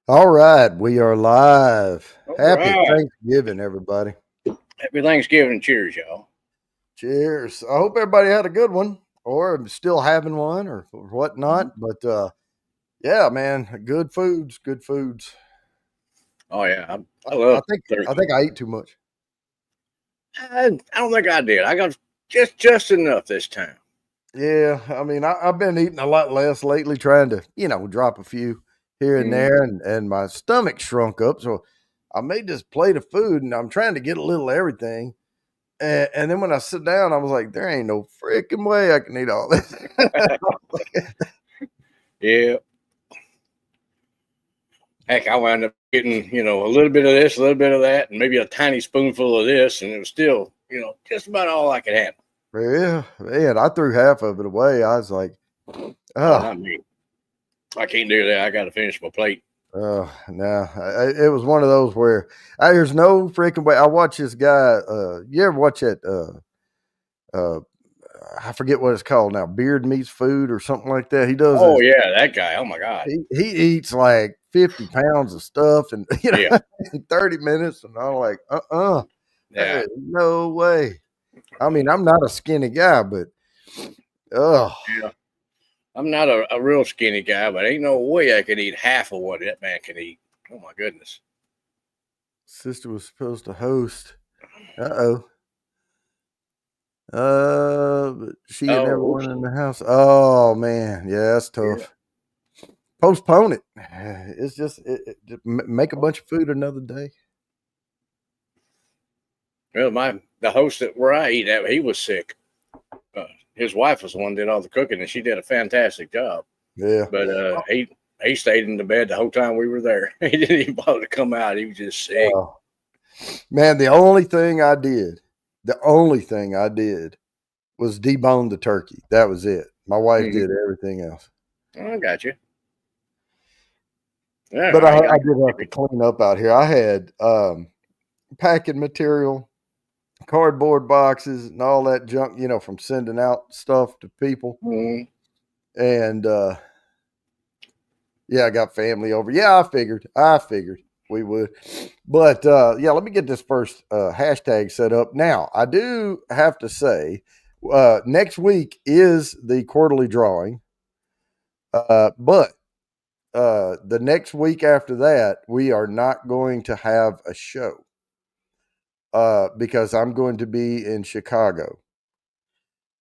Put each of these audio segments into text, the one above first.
All right, we are live. All Happy right. Thanksgiving, everybody. Happy Thanksgiving. Cheers, y'all. Cheers. I hope everybody had a good one or still having one or whatnot. But yeah, man, good foods, good foods. Oh yeah, I I love think I turkey. think I ate too much. I don't think I did. I got just enough this time. Yeah, I mean, I've been eating a lot less lately, trying to, drop a few here and Mm. there, and my stomach shrunk up. So I made this plate of food, and I'm trying to get a little of everything. And then when I sit down, I was like, there ain't no freaking way I can eat all this. Yeah. Heck, I wound up getting a little bit of this, a little bit of that, and maybe a tiny spoonful of this, and it was still just about all I could handle. Yeah, man, I threw half of it away. I was like, Oh, oh, not me. I can't do that. I got to finish my plate. oh, no. It was one of those where there's no freaking way. I watch this guy. You ever watch that? Uh, I forget what it's called now. Beard meets food or something like that. He does Oh this. yeah, that guy. Oh my God. He eats like 50 pounds of stuff, and Yeah. in 30 minutes. And I'm like, Yeah. no way. I mean, I'm not a skinny guy, but oh, Yeah. I'm not a real skinny guy, but ain't no way I could eat half of what that man can eat. Oh my goodness. sister was supposed to host. Uh but she and Oh, everyone in the house. Oh man, yeah, that's yeah. tough. Postpone it. It's just make a bunch of food another day. Well, the host that where I eat at, he was sick. His wife was the one that did all the cooking, and she did a fantastic job. Yeah. But he stayed in the bed the whole time we were there. He didn't even bother to come out. He was just sick. Oh man, the only thing I did was debone the turkey. That was it. My wife Mm-hmm. did everything else. I got you. Yeah, But I I got did have to you. clean up out here. I had packing material, cardboard boxes, and all that junk, from sending out stuff to people. Mm-hmm. And yeah, I got family over. Yeah, I figured we would. But yeah, let me get this first hashtag set up. Now, I do have to say, next week is the quarterly drawing. But the next week after that, we are not going to have a show because I'm going to be in Chicago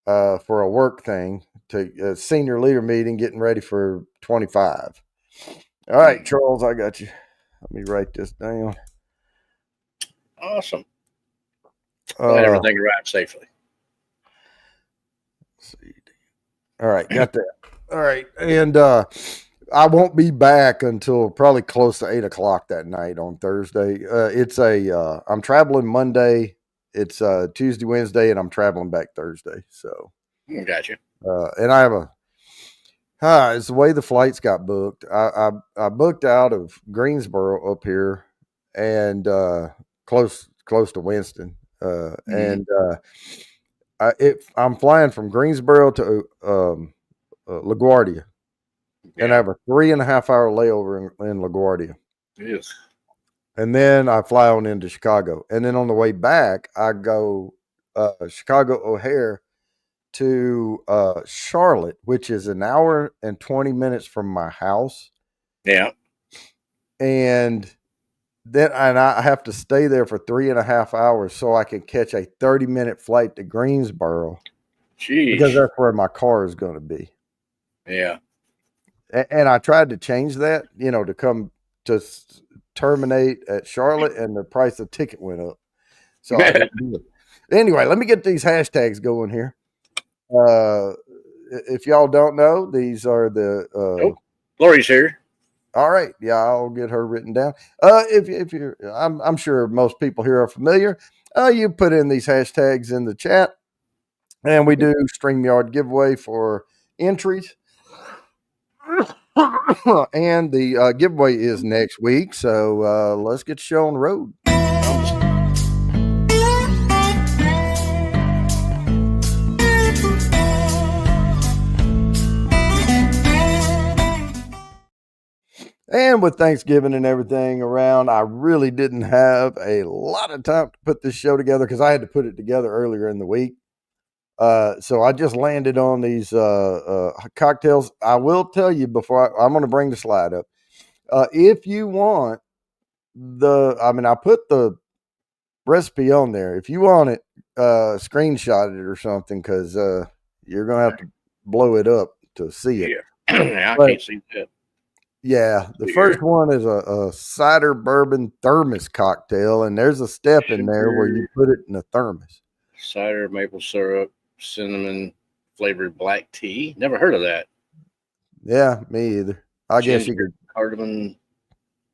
for a work thing to a senior leader meeting, getting ready for 25. All right, Mm. Charles, I got you. Let me write this down. Awesome. Glad Uh, everything arrived safely. let's see. All right, got that. All right, and I won't be back until probably close to 8 o'clock that night on Thursday. I'm traveling Monday. It's Tuesday, Wednesday, and I'm traveling back Thursday. So, Got you. and I have it's the way the flights got booked. I booked out of Greensboro up here, and close to Winston, Mm-hmm. I'm flying from Greensboro to LaGuardia, and I Yeah. have a 3.5 hour layover in LaGuardia. Yes. And then I fly on into Chicago. And then on the way back, I go Chicago O'Hare to Charlotte, which is an hour and 20 minutes from my house. Yeah. And then I have to stay there for 3.5 hours so I can catch a 30-minute flight to Greensboro because Jeez. that's where my car is going to be. Yeah. And I tried to change that, to come to terminate at Charlotte, and the price of ticket went up. So I didn't do it. Anyway, let me get these hashtags going here. If y'all don't know, these are the Oh, Lori's here. all right. Yeah, I'll get her written down. If you're, I'm sure most people here are familiar. You put in these hashtags in the chat, and we do StreamYard giveaway for entries. And the giveaway is next week. So let's get the show on the road. And with Thanksgiving and everything around, I really didn't have a lot of time to put this show together because I had to put it together earlier in the week. So I just landed on these cocktails. I will tell you before I'm going to bring the slide up. If you want I put the recipe on there. If you want it, screenshot it or something because you're going to have to blow it up to see it. Yeah, I But can't see that. yeah, the first one is a cider bourbon thermos cocktail, and there's a step in there where you put it in a thermos. Cider, maple syrup, cinnamon flavored black tea. Never heard of that. Yeah, me either. I guess you could. Cardamom,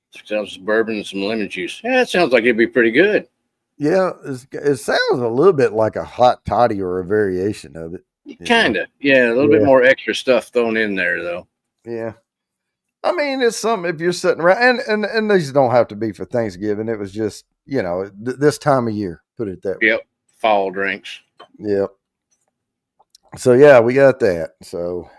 6 ounces of bourbon, and some lemon juice. Yeah, that sounds like it'd be pretty good. Yeah, it sounds a little bit like a hot toddy or a variation of it. Kind of. Yeah, a little bit more extra stuff thrown in there, though. Yeah. I mean, it's something if you're sitting around, and these don't have to be for Thanksgiving. It was just, this time of year, put it that way. Yep. Fall drinks. Yep. So, yeah, we got that. So,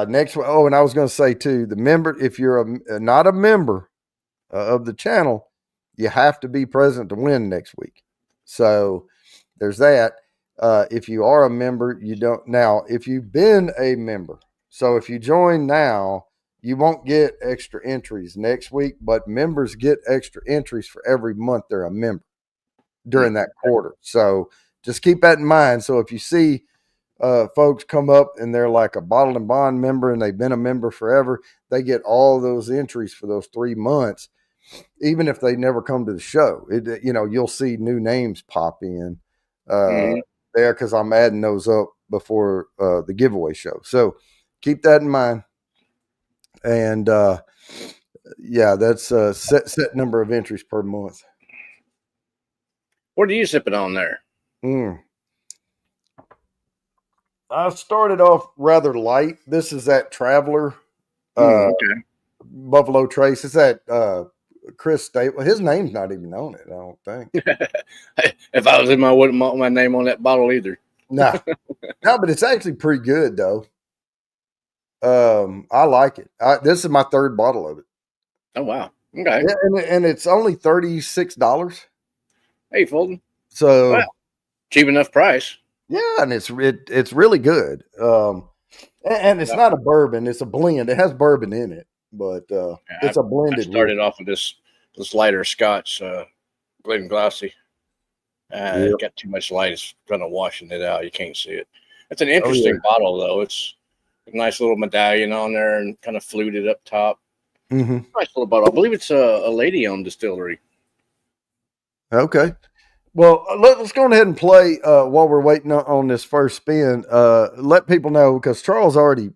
next one. Oh, and I was going to say too, the member, if you're not a member of the channel, you have to be present to win next week. So there's that. If you are a member, you don't now. If you've been a member, so if you join now, you won't get extra entries next week, but members get extra entries for every month they're a member during that quarter. So just keep that in mind. So if you see folks come up and they're like a Bottled and Bond member and they've been a member forever, they get all those entries for those 3 months, even if they never come to the show. You'll see new names pop in there because I'm adding those up before the giveaway show. So keep that in mind. And that's a set number of entries per month. What are you sipping on there? I started off rather light. This is that Traveler Buffalo Trace. It's that Chris Staple. His name's not even on it, I don't think. If I was him, I wouldn't want my name on that bottle either. No, but it's actually pretty good though. I like it. This is my 3rd bottle of it. Oh wow! Okay, yeah, and it's only $36. Hey, Fulton. So cheap enough price. Yeah, and it's really good. And it's not a bourbon; it's a blend. It has bourbon in it, but it's a blended. I started off with this lighter Scotch, Glen-Glossy. It got too much light; it's kind of washing it out. You can't see it. It's an interesting bottle, though. It's a nice little medallion on there and kind of fluted up top. Mm-hmm. Nice little bottle. I believe it's a lady-owned distillery. Okay. Well, let's go ahead and play while we're waiting on this first spin. Let people know because Charles already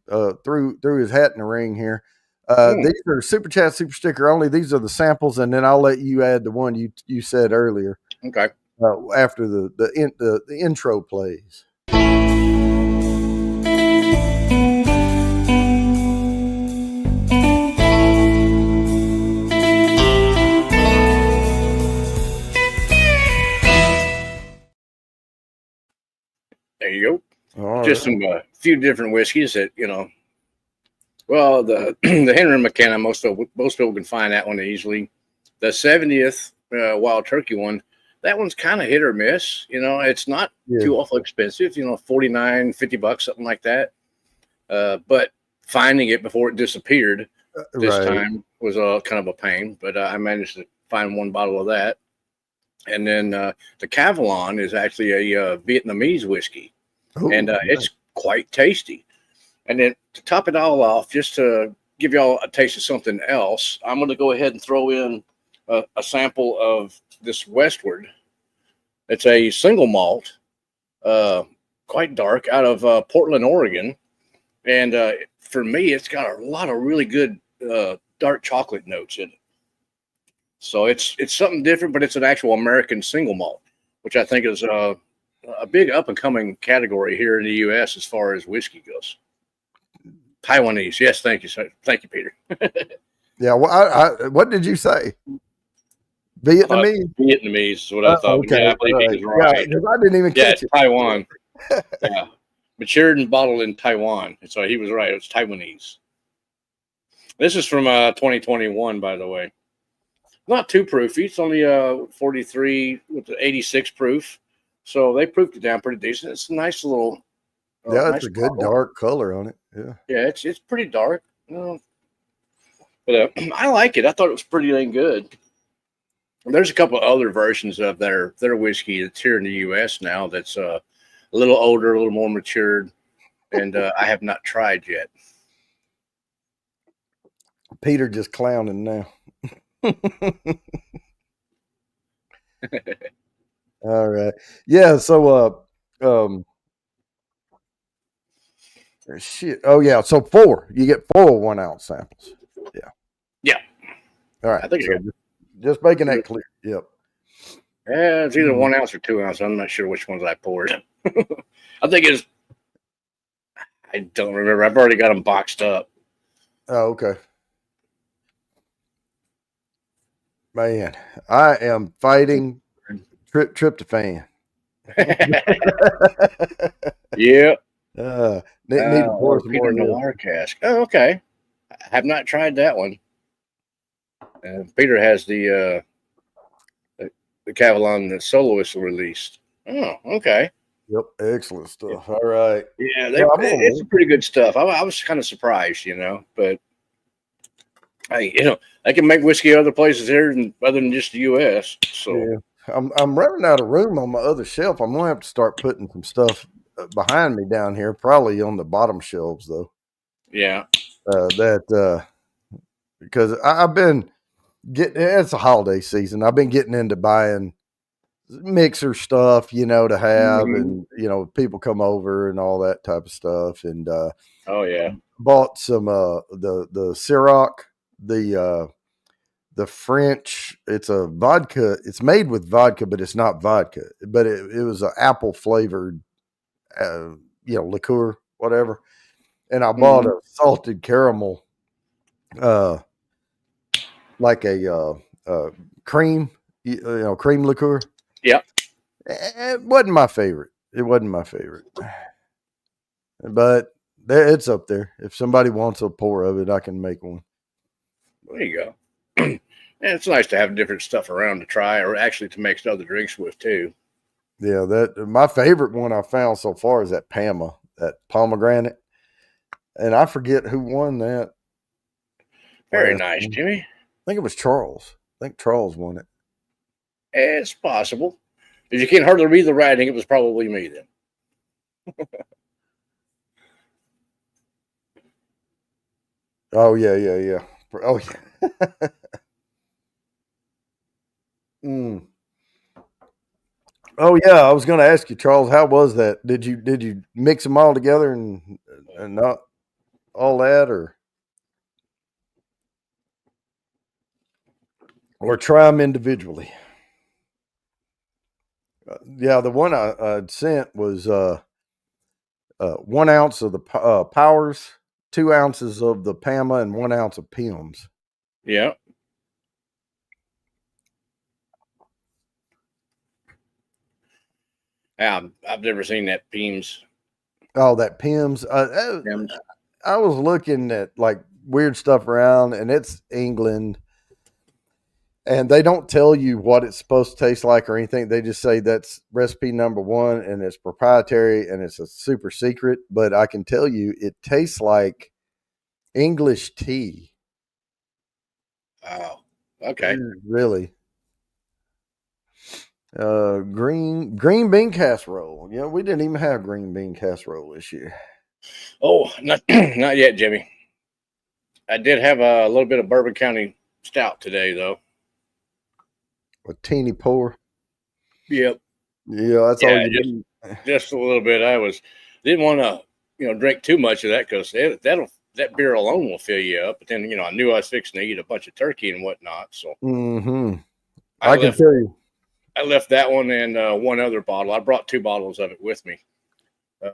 threw his hat in the ring here. These are super chat, super sticker only. These are the samples, and then I'll let you add the one you said earlier. Okay. After the intro plays. There you go. Just some few different whiskeys that Well, the the Henry McKenna, most people can find that one easily. The 70th Wild Turkey one, that one's kind of hit or miss. It's not too awful expensive. $49, $50, something like that. But finding it before it disappeared this time was kind of a pain. But I managed to find one bottle of that. And then the Cavalon is actually a Vietnamese whiskey. Ooh, and it's quite tasty. And then to top it all off, just to give y'all a taste of something else, I'm going to go ahead and throw in a sample of this Westward. It's a single malt, quite dark, out of Portland, Oregon. And for me, it's got a lot of really good dark chocolate notes in it. So it's something different, but it's an actual American single malt, which I think is a big up-and-coming category here in the U.S. as far as whiskey goes. Taiwanese. Yes, thank you, sir. Thank you, Peter. Yeah, well, what did you say? Vietnamese? Vietnamese is what I thought. Okay. Yeah, I believe he's right. Yeah, I didn't even catch it. Taiwan. Yeah. matured and bottled in Taiwan. And so he was right. It was Taiwanese. This is from 2021, by the way. Not too proofy. It's only 43 with the 86 proof. So they proofed it down pretty decent. It's a nice little. Yeah, it's Nice a good bottle. dark color on it. Yeah. Yeah, it's pretty dark. But I like it. I thought it was pretty dang good. There's a couple of other versions of their whiskey that's here in the U.S. now that's a little older, a little more matured, and I have not tried yet. Peter just clowning now. All right. Yeah. So, shit. Oh, yeah. So 4. You get 4 1 ounce samples. Yeah. Yeah. All right. I think so just making that clear. Yep. Yeah, it's either 1 ounce or 2 ounce. I'm not sure which ones I poured. I think it's. I don't remember. I've already got them boxed up. Oh, okay. Man, I am fighting tryptophan. Yeah. Need to pour some more in the water cask. Oh, okay. I have not tried that one. Peter has the Cavalon soloist released. Oh, okay. Yep, excellent stuff. All right. Yeah, it's pretty good stuff. I was kind of surprised, but I can make whiskey other places here other than just the U.S. So yeah, I'm running out of room on my other shelf. I'm gonna have to start putting some stuff behind me down here, probably on the bottom shelves though. Yeah, because I've been getting. It's a holiday season. I've been getting into buying mixer stuff, to have, and people come over and all that type of stuff. And oh yeah, bought some the Ciroc, the French. It's a vodka. It's made with vodka, but it's not vodka. But it was an apple flavored, liqueur, whatever. And I bought a salted caramel, like a cream, cream liqueur. Yeah. It wasn't my favorite. But it's up there. If somebody wants a pour of it, I can make one. There you go. And it's nice to have different stuff around to try, or actually to make other drinks with too. Yeah, my favorite one I found so far is that pomegranate, and I forget who won that. Very nice, Jimmy. I think it was Charles. I think Charles won it. It's possible. If you can't hardly read the writing, it was probably me then. Oh yeah. Oh yeah. Oh yeah, I was going to ask you, Charles. How was that? Did you mix them all together and not all that, or try them individually? Yeah, the one I sent was 1 ounce of the Powers, 2 ounces of the Pama, and 1 ounce of Pims. Yeah. Yeah, I've never seen that Pims. Oh, that Pims. I was looking at like weird stuff around, and it's England. And they don't tell you what it's supposed to taste like or anything. They just say that's recipe number 1 and it's proprietary and it's a super secret. But I can tell you it tastes like English tea. Oh, okay. Really. Green bean casserole. Yeah, we didn't even have green bean casserole this year. Oh, not yet, Jimmy. I did have a little bit of Bourbon County Stout today, though. A teeny pour. Yep. Yeah, that's all you need. Just a little bit. Didn't want to drink too much of that because that beer alone will fill you up. But then I knew I was fixing to eat a bunch of turkey and whatnot. So I can tell you. I left that one and one other bottle. I brought 2 bottles of it with me.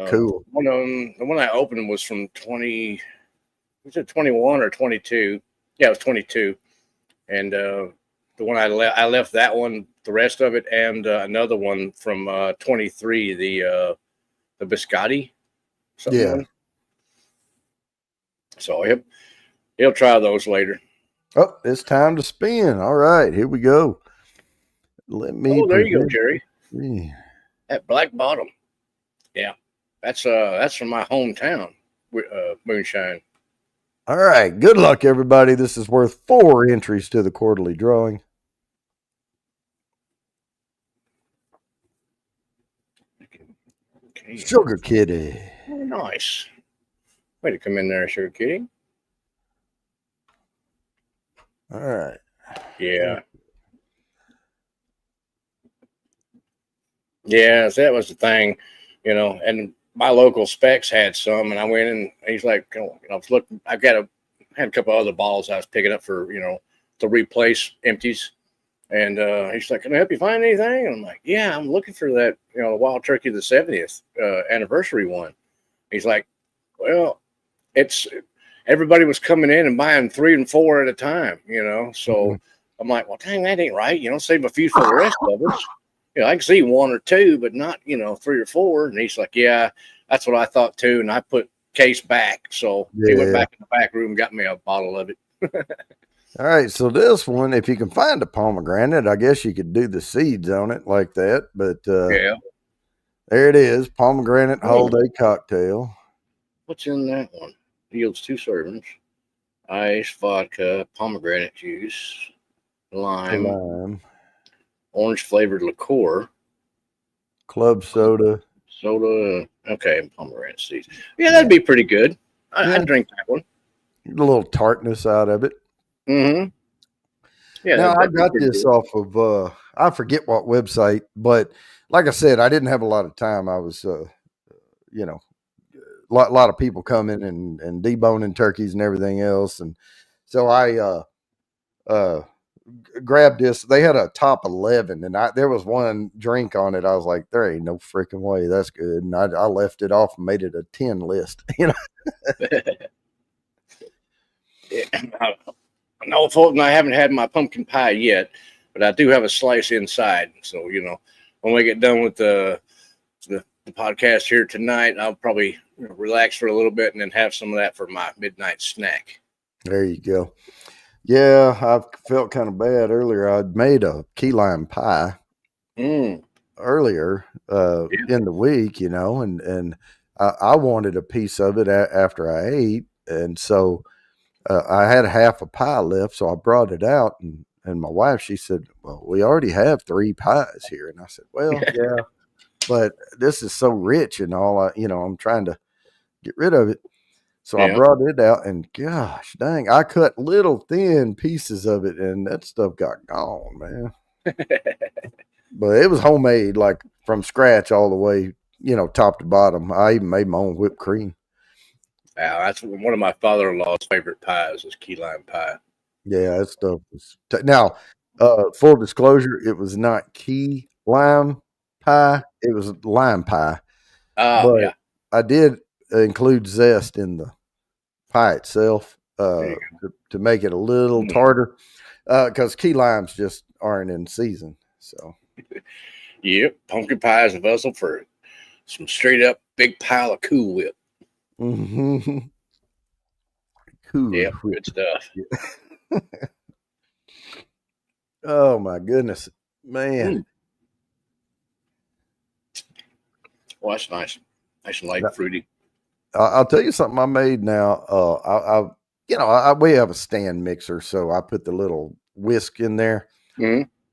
Cool. The one I opened was from 21 or 22? Yeah, it was 22. And the one I left that one, the rest of it, and another one from 23, the biscotti. Yeah. So he'll try those later. Oh, it's time to spin. All right, here we go. Let me Oh, there you go, present. Jerry. That Black Bottom. Yeah, that's from my hometown, moonshine. All right, good luck, everybody. This is worth 4 entries to the quarterly drawing. Okay. Sugar Kitty. Oh, nice. Way to come in there, Sugar Kitty. All right. Yeah. Yeah, so that was the thing, and my local specs had some, and I went in, and he's like, I was looking, had a couple other bottles I was picking up for, to replace empties. And he's like, "Can I help you find anything?" And I'm like, "Yeah, I'm looking for that, the Wild Turkey, the 70th anniversary one." He's like, "Well, it's everybody was coming in and buying 3 and 4 at a time, So I'm like, "Well, dang, that ain't right. Save a few for the rest of us. I can see 1 or 2, but not 3 or 4." And he's like, "Yeah, that's what I thought too." And I put case back, so he went back in the back room and got me a bottle of it. All right, so this one, if you can find a pomegranate, I guess you could do the seeds on it like that. But Yeah, there it is, pomegranate whole day cocktail. What's in that one? Yields 2 servings. Ice, vodka, pomegranate juice, lime, orange flavored liqueur, club soda. Okay, and pomegranate seeds. Yeah, that'd be pretty good. I'd drink that one. A little tartness out of it. Mm-hmm. Yeah. Now I got this off of I forget what website, but like I said, I didn't have a lot of time. I was a lot of people coming and deboning turkeys and everything else, and so I grabbed this. They had a top 11, and there was one drink on it. I was like, there ain't no freaking way that's good, and I left it off and made it a 10 list. No, Fulton, I haven't had my pumpkin pie yet, but I do have a slice inside. So when we get done with the podcast here tonight, I'll probably relax for a little bit and then have some of that for my midnight snack. There you go. Yeah, I felt kind of bad earlier. I'd made a key lime pie earlier in the week, and I wanted a piece of it after I ate, and so I had half a pie left, so I brought it out, and my wife, she said, "Well, we already have 3 pies here," and I said, "Well, yeah, but this is so rich and all, I'm trying to get rid of it." So I brought it out, and gosh dang, I cut little thin pieces of it, and that stuff got gone, man. But it was homemade, like from scratch all the way, top to bottom. I even made my own whipped cream. Wow, that's one of my father-in-law's favorite pies is key lime pie. Yeah, that stuff was now. Full disclosure, it was not key lime pie; it was lime pie. But Yeah. I did include zest in the pie itself to make it a little tartar because key limes just aren't in season. So, yep, pumpkin pie is a vessel for some straight up big pile of Cool Whip. Mm-hmm. Cool. Yep, good stuff. Oh my goodness, man! Well, that's nice and light and fruity. I'll tell you something I made now. We have a stand mixer, so I put the little whisk in there,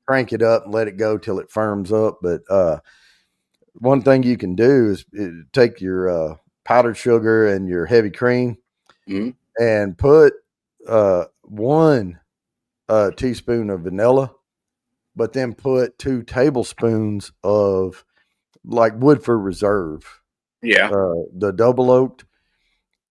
crank it up, and let it go till it firms up. But one thing you can do is take your powdered sugar and your heavy cream and put 1 teaspoon of vanilla, but then put 2 tablespoons of like Woodford Reserve. Yeah. The double oaked,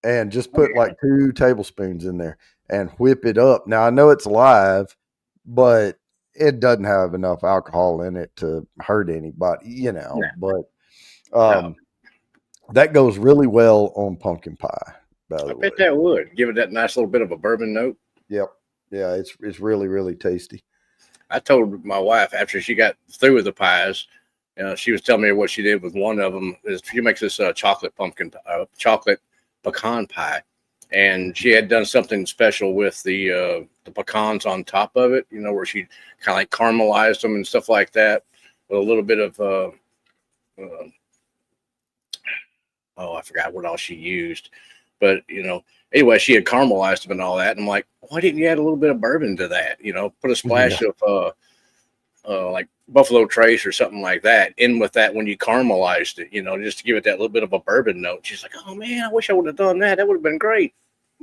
and just put like 2 tablespoons in there and whip it up. Now I know it's live, but it doesn't have enough alcohol in it to hurt anybody, but that goes really well on pumpkin pie. I bet that would give it that nice little bit of a bourbon note. Yep. Yeah, it's really, really tasty. I told my wife after she got through with the pies, She was telling me what she did with one of them. Is she makes this chocolate pecan pie, and she had done something special with the pecans on top of it. Where she kind of like caramelized them and stuff like that with a little bit of uh, I forgot what all she used, but anyway, she had caramelized them and all that. And I'm like, why didn't you add a little bit of bourbon to that? Put a Yeah. splash of like Buffalo Trace or something like that in with that when you caramelized it, just to give it that little bit of a bourbon note. She's like, oh man, I wish I would have done that. That would have been great.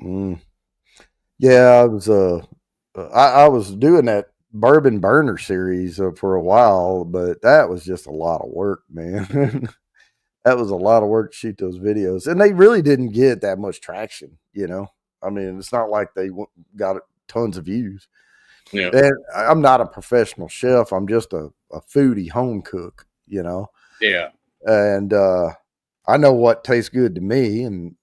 Mm. Yeah, I was doing that bourbon burner series for a while, but that was just a lot of work, man. That was a lot of work to shoot those videos, and they really didn't get that much traction. I mean, it's not like they got tons of views. Yeah. And I'm not a professional chef. I'm just a foodie home cook. Yeah. And I know what tastes good to me, and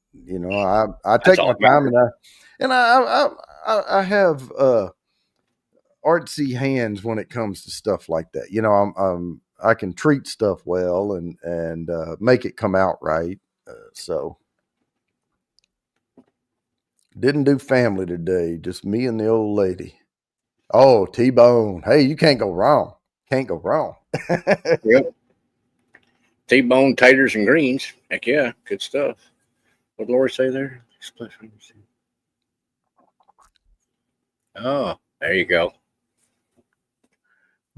I That's take all my that time, matters. and I have artsy hands when it comes to stuff like that. I can treat stuff well and make it come out right. So didn't do family today, just me and the old lady. Oh, T-bone. Hey, you can't go wrong. Can't go wrong. Yep. T-bone, taters, and greens. Heck yeah, good stuff. What did Lori say there? Oh, there you go.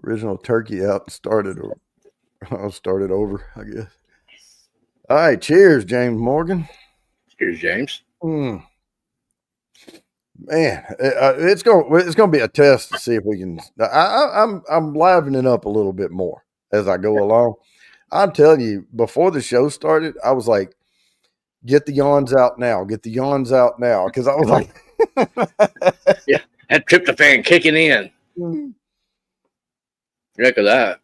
Original turkey out and started over, I guess. All right, cheers, James Morgan. Cheers, James. Man, it's gonna be a test to see if we can. I'm livening up a little bit more as I go along. I'm telling you, before the show started, I was like, "Get the yawns out now! Get the yawns out now!" Because I was like, Yeah, that tryptophan kicking in. Heck of that.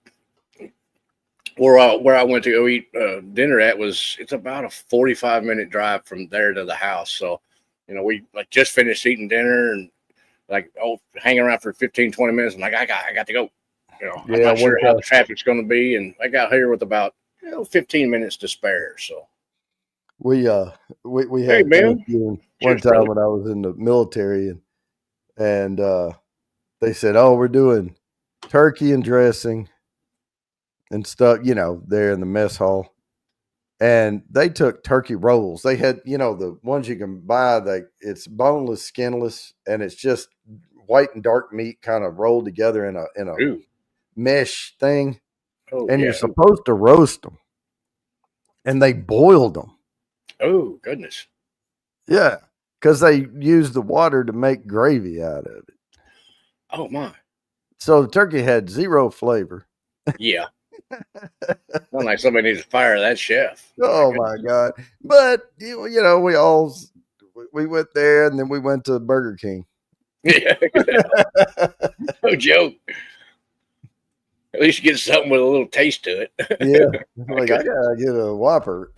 Where I went to go eat dinner at it's about a 45-minute drive from there to the house. So, we like just finished eating dinner and like hang around for 15, 20 minutes. I'm like, I got to go. I'm "Yeah, not one sure how time, the traffic's going to be, and I got here with about 15 minutes to spare. So, we hey had man, Thanksgiving one cheers, time brother. when I was in the military, and they said, "Oh, we're doing turkey and dressing and stuff," there in the mess hall. And they took turkey rolls. They had, the ones you can buy, it's boneless, skinless, and it's just white and dark meat kind of rolled together in a Ooh, mesh thing. oh And you're yeah. supposed to roast them. And they boiled them. Oh goodness. Yeah. Because they used the water to make gravy out of it. Oh my. So the turkey had zero flavor. Yeah. Sound like somebody needs to fire that chef. My Oh goodness. my God. But we went there and then we went to Burger King. Yeah. No joke. At least you get something with a little taste to it. Yeah. Like I gotta get a Whopper.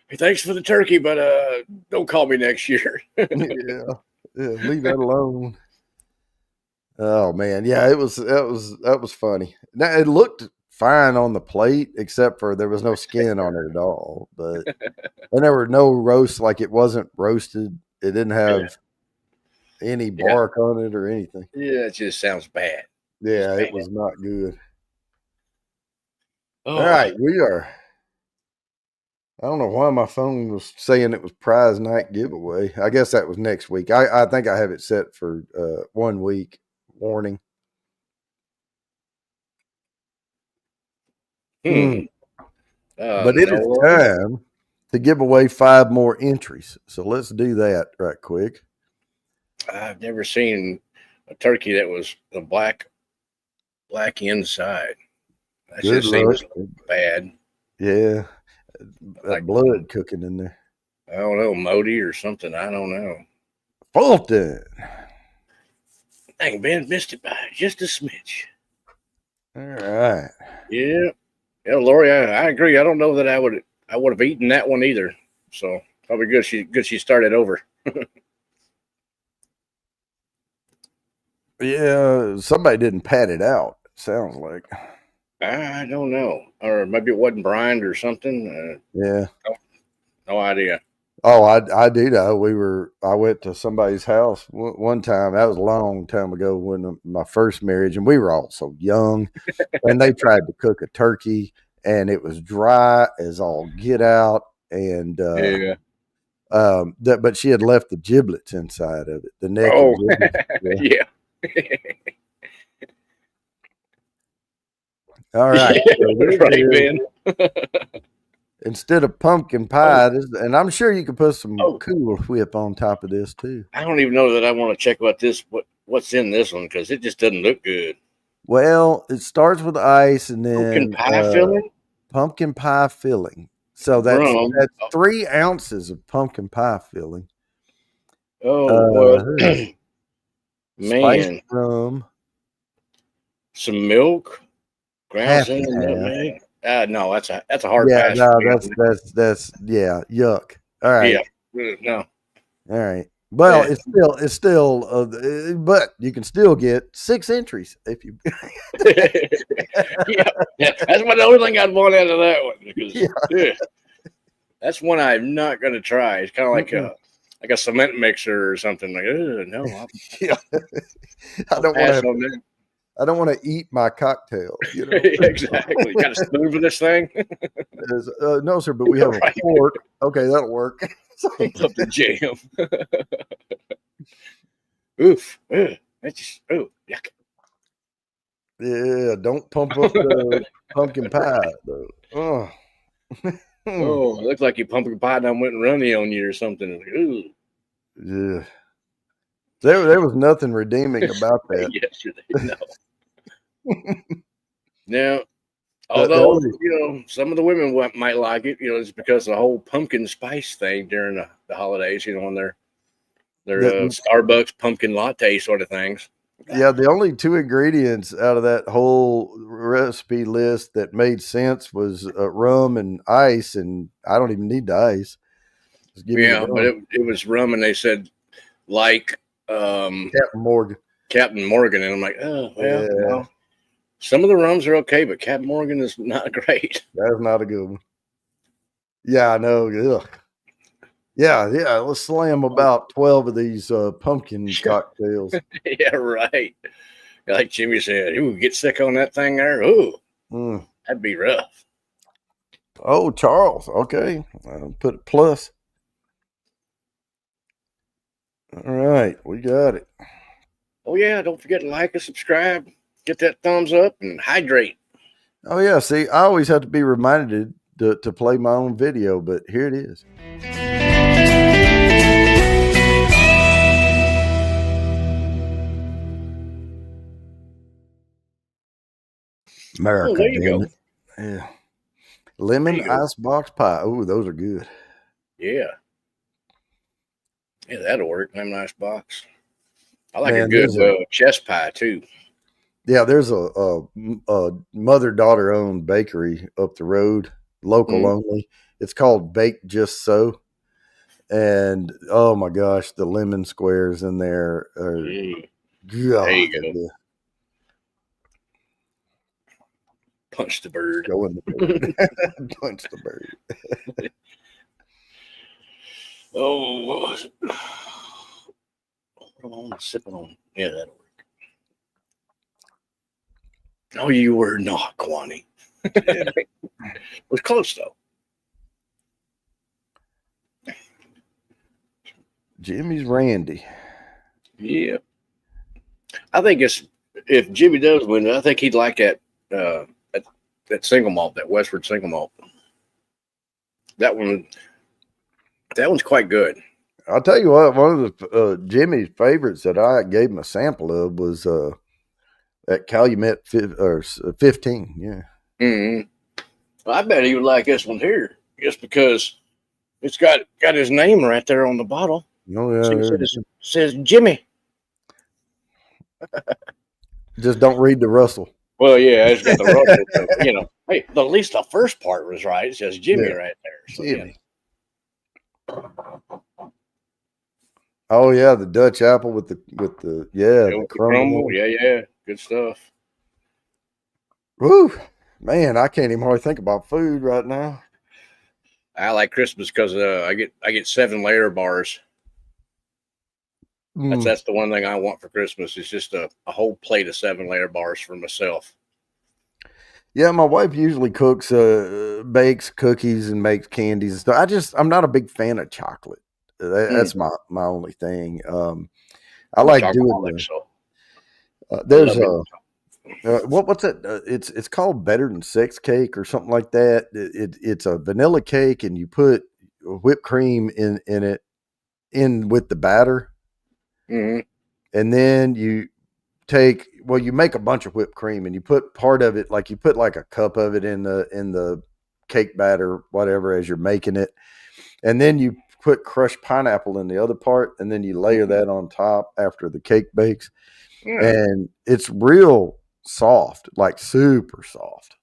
Hey, thanks for the turkey, but don't call me next year. Yeah. Leave that alone. Oh man. Yeah, that was funny. Now it looked fine on the plate, except for there was no skin on it at all. But and there were no roasts, like it wasn't roasted. It didn't Yeah. have any Yeah. bark on it or anything. Yeah, it just sounds bad. Just Yeah, bad. it was not good. All Oh, right, we are. I don't know why my phone was saying it was prize night giveaway. I guess that was next week. I think I have it set for 1 week warning. Mm. hmm. But it No, is Lori, time to give away 5 more entries. So let's do that right quick. I've never seen a turkey that was the black inside. That Good just luck. seems bad. Yeah, that Like blood cooking in there. I don't know, Modi or something. I don't know. Fulton. Dang, Ben missed it by just a smidge. All right. Yeah, yeah, Lori, I agree. I don't know that I would have eaten that one either. So probably good she started over. Yeah, somebody didn't pat it out. sounds like. I don't know, or maybe it wasn't brined or something. Yeah. No idea. Oh, I do know. I went to somebody's house one time. That was a long time ago when my first marriage, and we were all so young. And they tried to cook a turkey, and it was dry as all get out. And Yeah. but she had left the giblets inside of it, the neck and Oh, giblets. Yeah. yeah. All right. So Yeah, this right, is man. instead of pumpkin Oh, pie, and I'm sure you could put some oh, Cool Whip on top of this too. I don't even know that I want to check about this. What's in this one because it just doesn't look good. Well, it starts with ice and Pumpkin then pie filling, pumpkin pie filling. So rum. that's 3 ounces of pumpkin pie filling. Oh well, Uh, spiced man, rum, some milk, ground half cinnamon, and half. nutmeg. No, that's a hard Yeah, pass for no, me on that. that's yeah, yuck. All right, Yeah, no. all right. Well, Yeah. it's still, but you can still get 6 entries if you. Yeah, yeah, that's about the only thing I'd want out of that one because Yeah. yeah, that's one I'm not going to try. It's kind of Mm-mm. like a cement mixer or something. Like, no, Yeah. I I'll don't want to pass have. on that. I don't want to eat my cocktail. Exactly. Got a spoon for this thing? No, sir, but we have a Right. fork. Okay, that'll work. Pump up the jam. Oof. Ugh. That's just, oh, yuck. Yeah, don't pump up the pumpkin pie Right. though. Oh. Hmm. Oh, it looks like you pumpkin pie done went runny on you or something. Like, ooh. Yeah. There was nothing redeeming about that. Yesterday. No. Now, The although, only some of the women might like it, it's because the whole pumpkin spice thing during the holidays, on their the Starbucks pumpkin latte sort of things. yeah, the only 2 ingredients out of that whole recipe list that made sense was rum and ice, and I don't even need the ice. Just give me the Yeah, but rum. it was rum, and they said like Captain Morgan. Captain Morgan, and I'm like, oh well, Yeah, no. Some of the rums are okay, but Captain Morgan is not great. that's not a good one. Yeah, I know. Ugh. Yeah, yeah. Let's slam about 12 of these pumpkin cocktails. Yeah, right. Like Jimmy said, ooh, get sick on that thing there. Ooh, Mm. that'd be rough. Oh, Charles. Okay. I'll put it plus. All right. We got it. Oh yeah, don't forget to like and subscribe. Get that thumbs up and hydrate. Oh, yeah. See, I always have to be reminded to play my own video, but here it is. Oh, America, there you damn go. it. Yeah. There Lemon you go. icebox pie. Oh, those are good. Yeah. Yeah, that'll work. Lemon ice box. I like a Man, good chest pie too. there's a mother daughter owned bakery up the road, local Mm. only. It's called Bake Just So. And oh my gosh, the lemon squares in there are There God, you go. Punch the bird. showing the bird. Punch the bird. Oh, what was it? What am I sipping on? Yeah, that'll work. No, you were not, Kwani. It was close though. Jimmy's Randy. Yeah. I think if Jimmy does win it, I think he'd like that single malt, that Westward single malt. That one's quite good. I'll tell you what, one of the Jimmy's favorites that I gave him a sample of was that Calumet 15. Yeah. Mm-hmm. Well, I bet he would like this one here, just because it's got his name right there on the bottle. Oh, yeah. See, it says Jimmy. Just don't read the Russell. Well, yeah, it's got the Russell. So, hey, at least the first part was right. It says Jimmy right there. So, Jimmy. Oh yeah, the Dutch apple with the with the crumble. crumble. Yeah, good stuff. Woo, man, I can't even hardly think about food right now. I like Christmas because I get 7 layer bars. That's Mm. that's the one thing I want for Christmas is just a whole plate of 7 layer bars for myself. Yeah, my wife usually cooks, bakes cookies and makes candies and stuff. I'm not a big fan of chocolate. Mm, That's my only thing. I I'm a like doing chocoholic, the. so I There's love me. what's it? It's called Better Than Sex Cake or something like that. It's a vanilla cake and you put whipped cream in it in with the batter, Mm-hmm. and then you make a bunch of whipped cream and you put part of it, like you put like a cup of it in the cake batter, whatever, as you're making it, and then you put crushed pineapple in the other part, and then you layer Mm-hmm. that on top after the cake bakes, Yeah, and it's real soft, like super soft.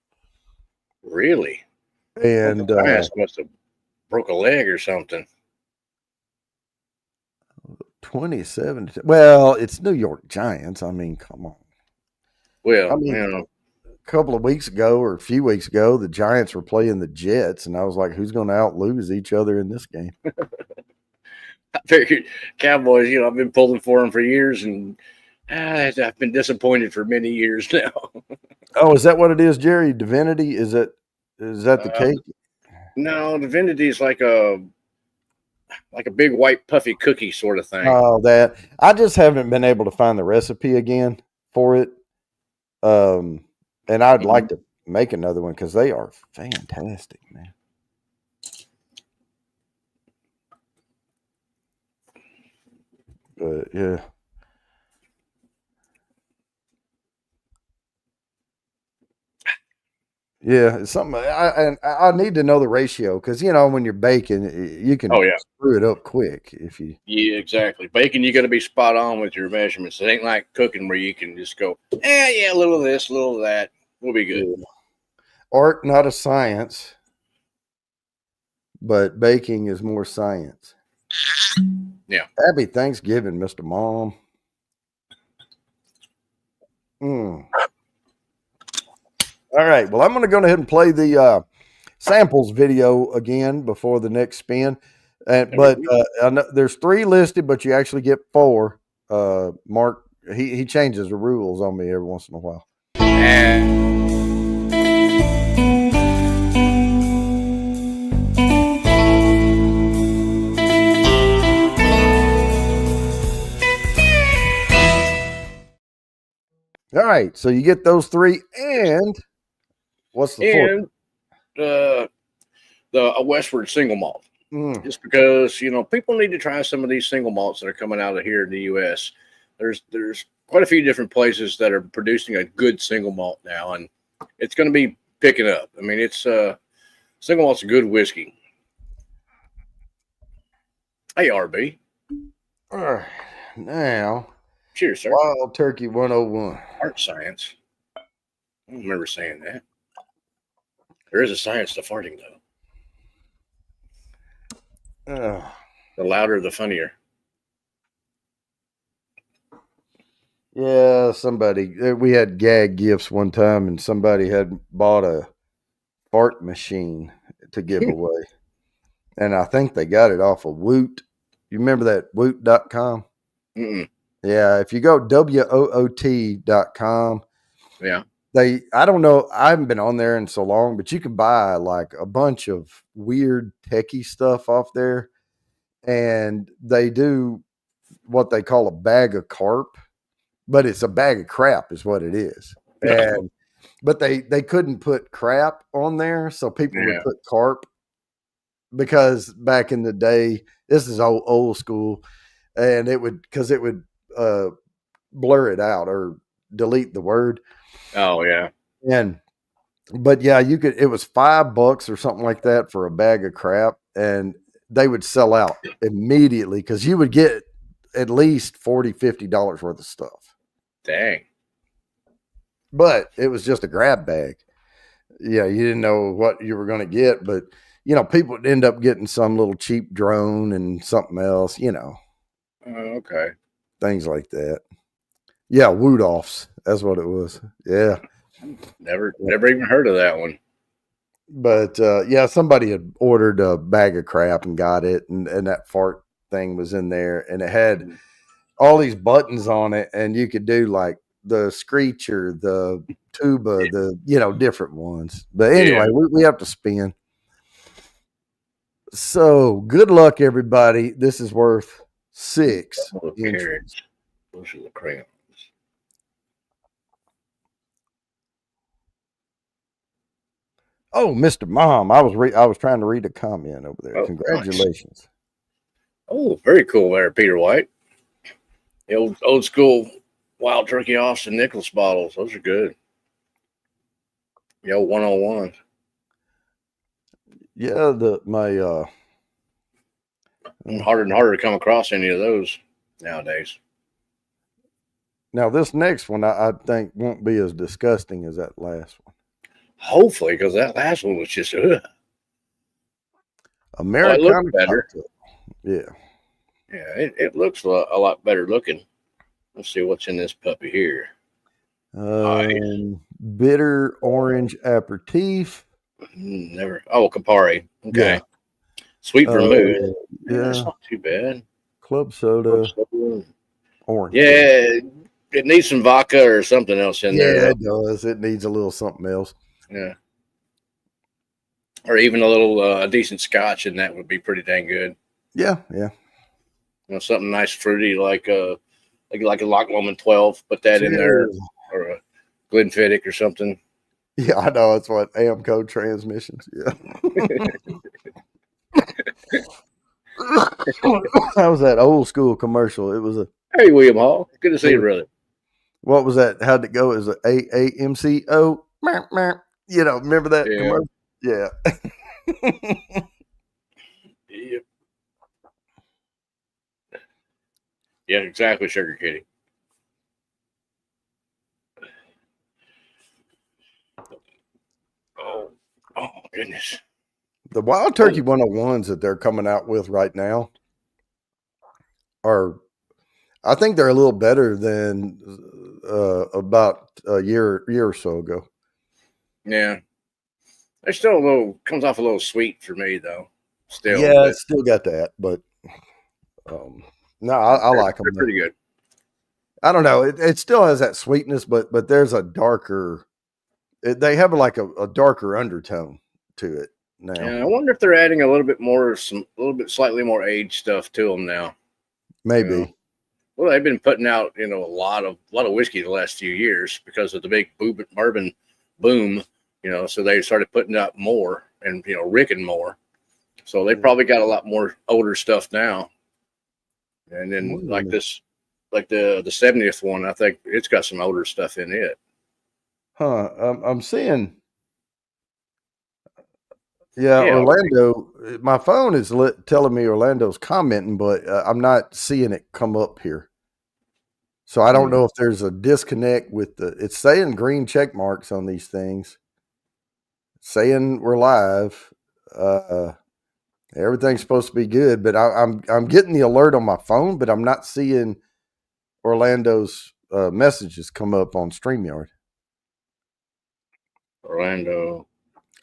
really. I think And my ass must have broke a leg or something. 27, well, it's New York Giants. I mean, come on. I Well, mean, a couple of weeks ago or a few weeks ago, the Giants were playing the Jets, and I was like, who's going to out lose each other in this game? I figured Cowboys. I've been pulling for them for years, and I've been disappointed for many years now. Oh, is that what it is, Jerry? Divinity? Is that the Uh, cake? no, Divinity is like a big white puffy cookie sort of thing. Oh, that I just haven't been able to find the recipe again for it. Um, and I'd Mhm. like to make another one because they are fantastic, man. But yeah. Yeah, it's something I need to know the ratio because when you're baking, you can Oh yeah, screw it up quick if you. yeah, exactly. Bacon, you got to be spot on with your measurements. It ain't like cooking where you can just go, yeah, a little of this, a little of that. We'll be good. Yeah. Art, not a science, but baking is more science. Yeah. Happy Thanksgiving, Mr. Mom. Mm. All right. Well, I'm going to go ahead and play the samples video again before the next spin. But I know there's 3 listed, but you actually get 4. Mark, he changes the rules on me every once in a while. And All right. So you get those 3. And what's the 4th? and uh, a Westward single malt. Mm. Just because people need to try some of these single malts that are coming out of here in the U.S. There's quite a few different places that are producing a good single malt now, and it's going to be picking up. I mean, it's single malt's a good whiskey. Hey, RB, All right. Now, cheers, sir. Wild Turkey 101. Art science. I don't remember saying that. There is a science to farting, though. Uh, The louder, the funnier. yeah, we had gag gifts one time, and somebody had bought a fart machine to give away. And I think they got it off of Woot. You remember that Woot.com? Mm-mm. Yeah, if you go woot.com, Yeah. I don't know, I haven't been on there in so long, but you can buy like a bunch of weird techie stuff off there. And they do what they call a bag of carp, but it's a bag of crap, is what it is. And but they couldn't put crap on there, so people would Yeah. put carp because back in the day, this is old school, and it would uh, blur it out or delete the word. Oh, yeah. And but yeah, you could. It was $5 or something like that for a bag of crap, and they would sell out immediately because you would get at least $40-$50 worth of stuff. Dang. But it was just a grab bag. Yeah, you didn't know what you were going to get, but people would end up getting some little cheap drone and something else, Okay. things like that. Yeah, Woot offs. That's what it was. Yeah. Never even heard of that one. But yeah, somebody had ordered a bag of crap and got it, and that fart thing was in there, and it had all these buttons on it, and you could do like the screecher, the tuba, the different ones. But anyway, we have to spin. So good luck, everybody. This is worth 6 entries. Those are the crayons. Oh, Mr. Mom, I was trying to read a comment over there. Oh, congratulations. Nice. Oh, very cool there, Peter White. The old school Wild Turkey Austin Nichols bottles. Those are good. The old 101. Yeah, Harder and harder to come across any of those nowadays. Now this next one I think won't be as disgusting as that last one. Hopefully, because that last one was just Americana. it looks better. Yeah. Yeah, it looks a lot better looking. Let's see what's in this puppy here. Bitter orange aperitif. Never. Oh, Campari. Okay. Yeah. Sweet vermouth. Yeah, that's not too bad. Club soda. Orange. Yeah, it needs some vodka or something else in there. Yeah, it does. It needs a little something else. Yeah. Or even a little decent scotch, and that would be pretty dang good. Yeah. Something nice fruity like a Loch Lomond 12. Put that in there, or a Glenfiddich or something. Yeah, I know. It's what Amco transmissions. Yeah. That was that old school commercial. It was a Hey, William Hall. Good to see you, brother. What was that? How'd it go? It was a AAMCO. Remember that commercial? Yeah. Yep. Yeah, exactly, Sugar Kitty. Oh, goodness. The Wild Turkey 101s that they're coming out with right now I think they're a little better than about a year or so ago. Yeah. They're still comes off a little sweet for me, though. Still. Yeah, it's still got that, but no, I like them. They're pretty good. I don't know. It still has that sweetness, but there's a darker, they have like a darker undertone to it now. Yeah, I wonder if they're adding a little bit slightly more aged stuff to them now. Maybe. Well, they've been putting out, a lot of whiskey the last few years because of the big bourbon boom, so they started putting out more and, ricking more. So they probably got a lot more older stuff now. And then like the 70th one, I think it's got some older stuff in it. Huh. I'm seeing. Yeah, Orlando. My phone is telling me Orlando's commenting, but I'm not seeing it come up here. So I don't know if there's a disconnect with it's saying green check marks on these things, saying we're live. Everything's supposed to be good, but I'm getting the alert on my phone, but I'm not seeing Orlando's messages come up on StreamYard. Orlando.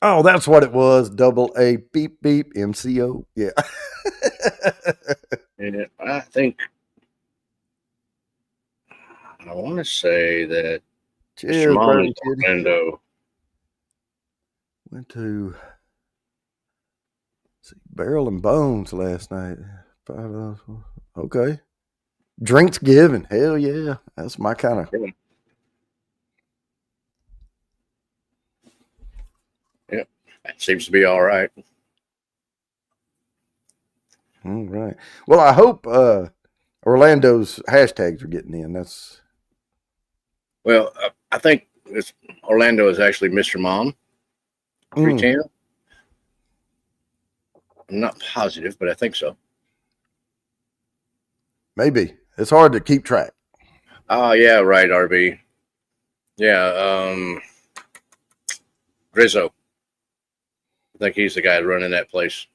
Oh, that's what it was. AA beep beep MCO. Yeah. Yeah, I think I want to say that Cheers, Mom is Orlando. Went to Barrel and Bones last night. Okay. Drinks given. Hell yeah. That's my kind of. Yeah. That seems to be all right. All right. Well, I hope Orlando's hashtags are getting in. Well, I think Orlando is actually Mr. Mom 310. I'm not positive, but I think so. Maybe. It's hard to keep track. Oh, yeah, right, RB. Yeah, Rizzo. I think he's the guy running that place.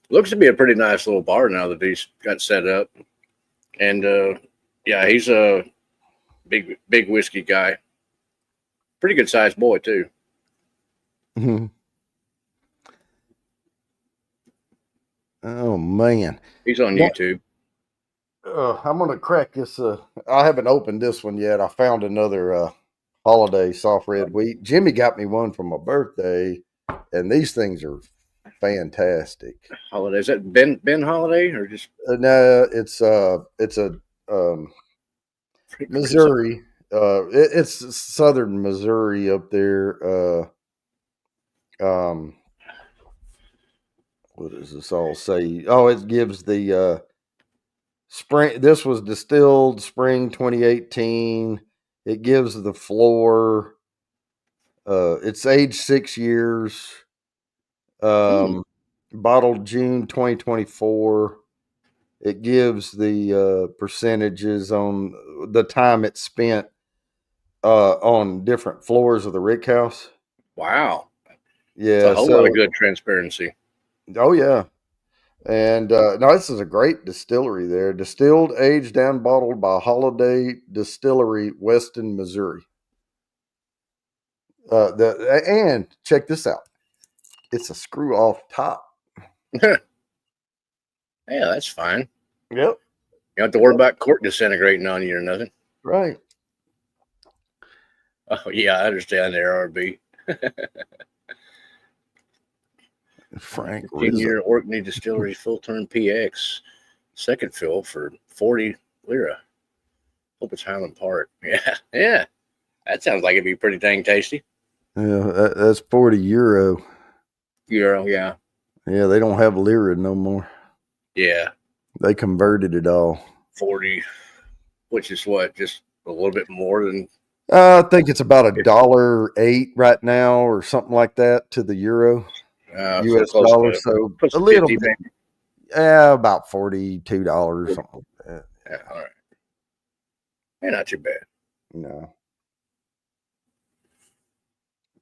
Looks to be a pretty nice little bar now that he's got set up. And, yeah, he's a big whiskey guy. Pretty good sized boy too. Mm-hmm. Oh man, He's on now, YouTube. I'm gonna crack this. I haven't opened this one yet. I found another holiday soft red wheat. Jimmy got me one for my birthday, and these things are fantastic. Holiday, is that Ben Holiday or just No, it's a Missouri. It's southern Missouri up there. What does this all say? Oh, it gives the spring. This was distilled spring 2018. It gives the floor. It's aged 6 years. Hmm. Bottled June 2024. It gives the percentages on the time it spent on different floors of the rick house. Wow. It's a Yeah. whole lot of So, good transparency. oh yeah. And no, this is a great distillery there. Distilled, aged, and bottled by Holiday Distillery, Weston, Missouri. And check this out. It's a screw off top. Yeah, that's fine. Yep. You don't have to worry about cork disintegrating on you or nothing. Right. Oh yeah, I understand there, RB. Frank Rizzo. 15-year Orkney Distillery full turn PX second fill for 40 lira. Hope it's Highland Park. Yeah, yeah. That sounds like it'd be pretty dang tasty. Yeah, that's 40 euro. Euro, yeah. Yeah, they don't have lira no more. Yeah. They converted it all. 40, which is what, just a little bit more than I think it's about $1.08 right now, or something like that, to the euro, so U.S. close dollar. to So close a to little 50 bit, maybe. yeah, about $42, something like that. Yeah, all right. Yeah, not too bad. No,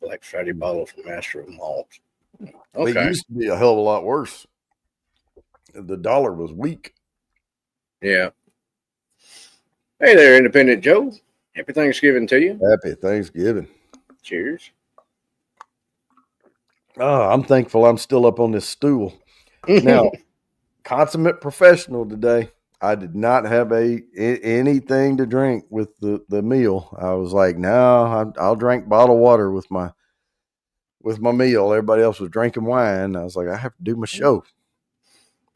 Black Friday bottle from Master of Malt. it Okay. used to be a hell of a lot worse. The dollar was weak. Yeah. Hey there, Independent Joe. Happy Thanksgiving to you. Happy Thanksgiving. Cheers. Oh, I'm thankful I'm still up on this stool. Now, consummate professional today. I did not have anything to drink with the meal. I was like, no, I'll drink bottled water with my meal. Everybody else was drinking wine. I was like, I have to do my show.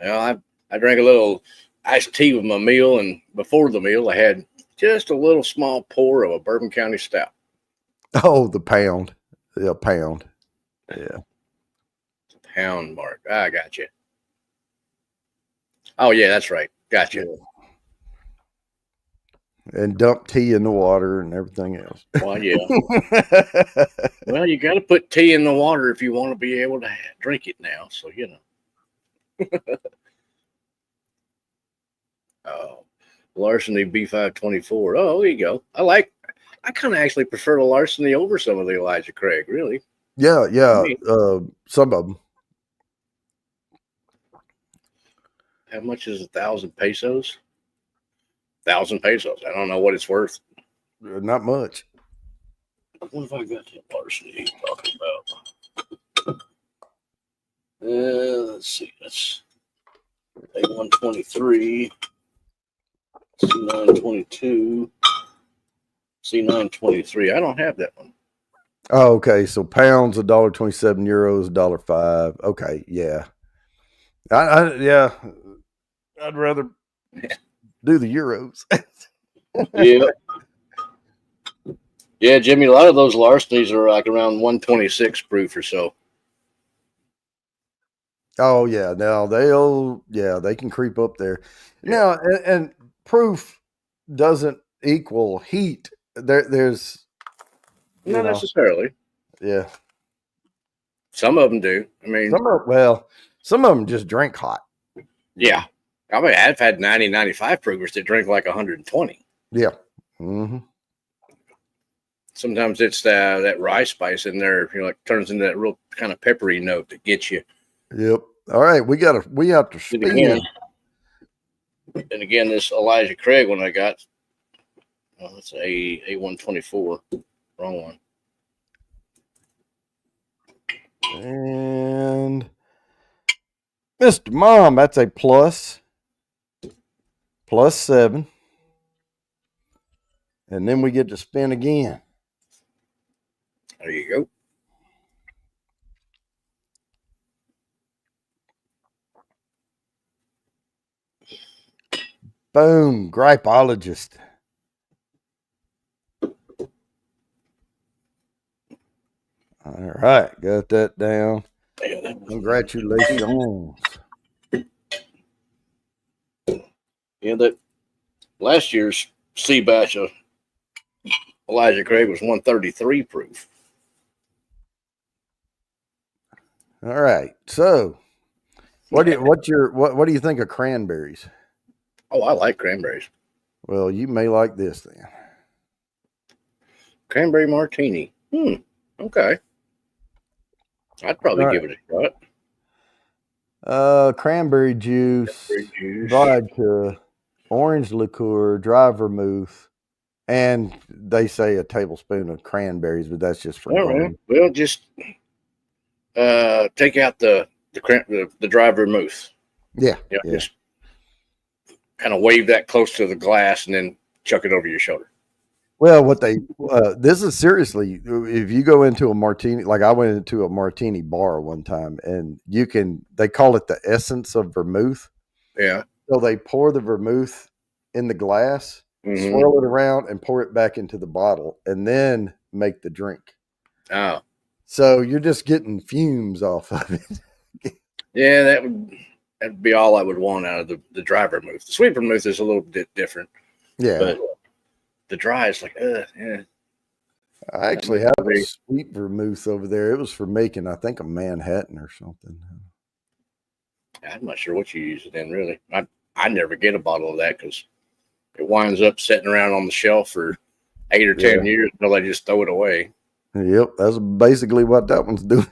Well, I drank a little iced tea with my meal, and before the meal, I had just a little small pour of a Bourbon County Stout. Oh, the pound. Yeah, pound. Yeah. Pound mark. I got you. Oh, yeah, that's right. Gotcha. Yeah. And dump tea in the water and everything else. Well, yeah. Well, you got to put tea in the water if you want to be able to drink it now. So, you know. Oh, Larceny B524. Oh, there you go. I kind of actually prefer the Larceny over some of the Elijah Craig, really. Yeah. Me. Some of them. How much is 1,000 pesos? 1,000 pesos. I don't know what it's worth. Not much. What have I got that Larceny he's talking about? Let's see. That's A123, C922, C923. I don't have that one. Oh, okay. So pounds, $1.27, euros, $1.05. Okay, yeah. Yeah. I'd rather do the euros. Yeah. Yeah, Jimmy, a lot of those Larcenys are like around 126 proof or so. Oh yeah, now they can creep up there. Yeah. Now and proof doesn't equal heat. There's Not necessarily. yeah. Some of them do. I mean, Some of them just drink hot. yeah. I mean, I've had 90, 95 proofers that drink like 120. Yeah. Mm-hmm. Sometimes it's that rye spice in there, like turns into that real kind of peppery note that gets you. Yep. All right, we have to speed. And again, this Elijah Craig one I got. Well, that's A124. Wrong one. And Mr. Mom, that's a +7. And then we get to spin again. There you go. Boom, gripeologist. All right, got that down. Yeah, Congratulations. yeah, that last year's C batch of Elijah Craig was 133 proof. All right, so what do you think of cranberries? Oh, I like cranberries. Well, you may like this then. Cranberry martini. Okay. I'd probably All give it a shot. right. Cranberry juice, Cranberry juice. vodka, orange liqueur, dry vermouth, and they say a tablespoon of cranberries, but that's just for All right. garnish. Well, just take out the dry vermouth. Yeah, Yeah, yeah. just kind of wave that close to the glass and then chuck it over your shoulder. Well, this is seriously, if you go into a martini, like I went into a martini bar one time and they call it the essence of vermouth. Yeah. So they pour the vermouth in the glass, Mm-hmm. swirl it around and pour it back into the bottle and then make the drink. Oh. So you're just getting fumes off of it. Yeah, that'd be all I would want out of the dry vermouth. The sweet vermouth is a little bit different. Yeah. But the dry is like, yeah. I actually have a sweet vermouth over there. It was for making, I think, a Manhattan or something. I'm not sure what you use it in, really. I never get a bottle of that because it winds up sitting around on the shelf for 8 or 10 years until I just throw it away. Yep, that's basically what that one's doing.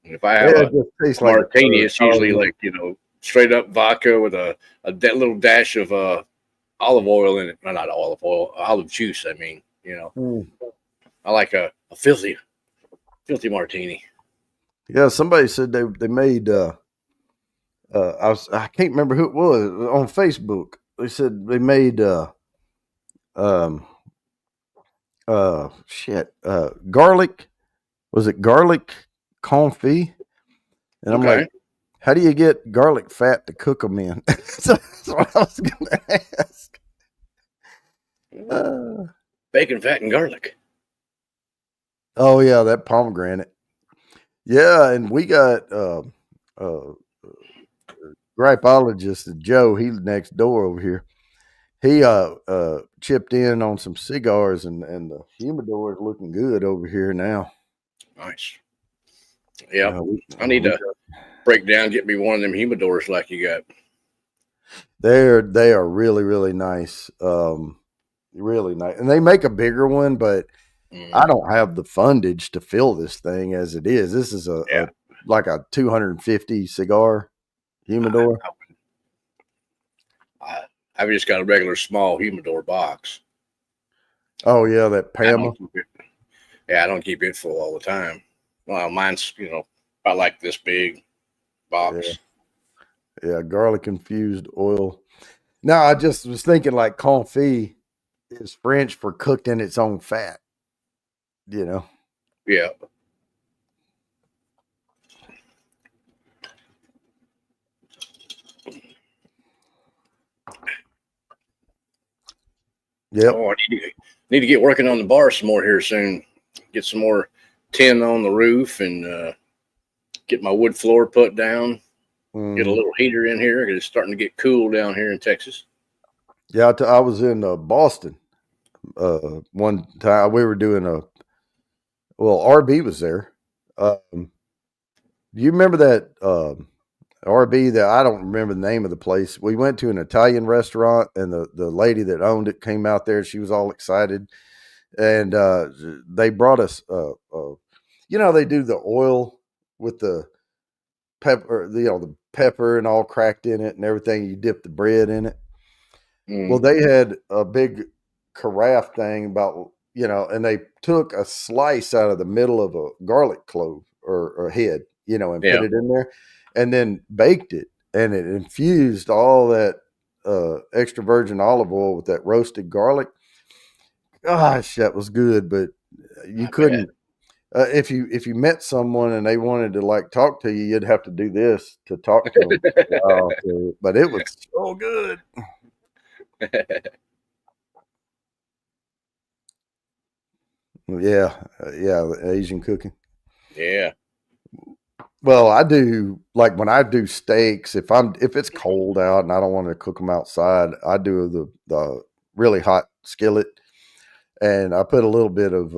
If I have a martini, it's usually like, straight up vodka with a little dash of olive oil in it. No, not olive oil, olive juice. I mean, I like a filthy martini. Yeah, somebody said they made. I can't remember who it was on Facebook. They said they made garlic. Was it garlic confit? And I'm like, how do you get garlic fat to cook them in? So that's what I was going to ask. Bacon, fat, and garlic. Oh yeah, that pomegranate. Yeah, and we got gripeologist Joe. He's next door over here. He chipped in on some cigars, and the humidor is looking good over here now. Nice. Yeah, I need to break down, get me one of them humidors like you got. They are really, really nice. Really nice, and they make a bigger one, but I don't have the fundage to fill this thing as it is. This is like a 250 cigar humidor. I've just got a regular small humidor box. Oh yeah, that Pama. I don't keep it full all the time. Well, mine's about like this big box. Yeah, garlic infused oil. Now I just was thinking like confit is French for cooked in its own fat. Yeah. Yep. Oh, I need to get working on the bar some more here soon. Get some more tin on the roof and get my wood floor put down. Get a little heater in here because it's starting to get cool down here in Texas. Yeah, I was in Boston one time. We were doing RB was there. Do you remember that RB that I don't remember the name of the place? We went to an Italian restaurant, and the lady that owned it came out there. She was all excited, and they brought us. They do the oil with the pepper, the pepper and all cracked in it and everything. You dip the bread in it. Well, they had a big carafe thing about and they took a slice out of the middle of a garlic clove or head, and put Yeah. it in there, and then baked it, and it infused all that extra virgin olive oil with that roasted garlic. Gosh, that was good, but you I bet. couldn't. If you met someone and they wanted to like talk to you, you'd have to do this to talk to them. Wow, but it was so good. Yeah, yeah, Asian cooking. Yeah. Well, I do like when I do steaks. If it's cold out and I don't want to cook them outside, I do the really hot skillet, and I put a little bit of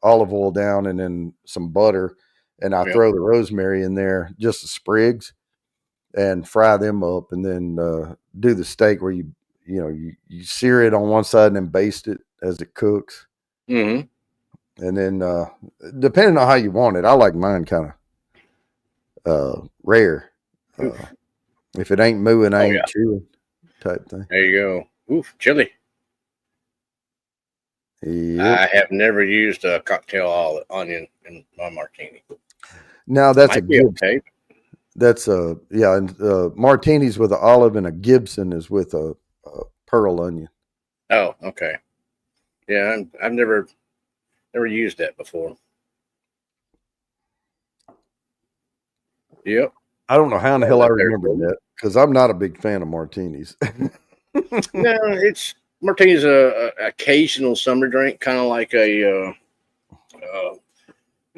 olive oil down and then some butter, and I Yeah. throw the rosemary in there, just the sprigs, and fry them up, and then do the steak where you sear it on one side and then baste it as it cooks, Hmm. and then depending on how you want it, I like mine kind of rare. Uh, if it ain't mooing, I Oh ain't yeah. chewing type thing. There you go. Oof, chili. Yep. I have never used a cocktail onion in my martini. Now that's a Might be Gibson. okay. That's a yeah, and martinis with an olive and a Gibson is with a pearl onion. Oh, okay. Yeah, I've never used that before. Yep. I don't know how in the Got hell I that there remembered for you. that because I'm not a big fan of martinis. No, it's martini's a occasional summer drink, kind of like a uh,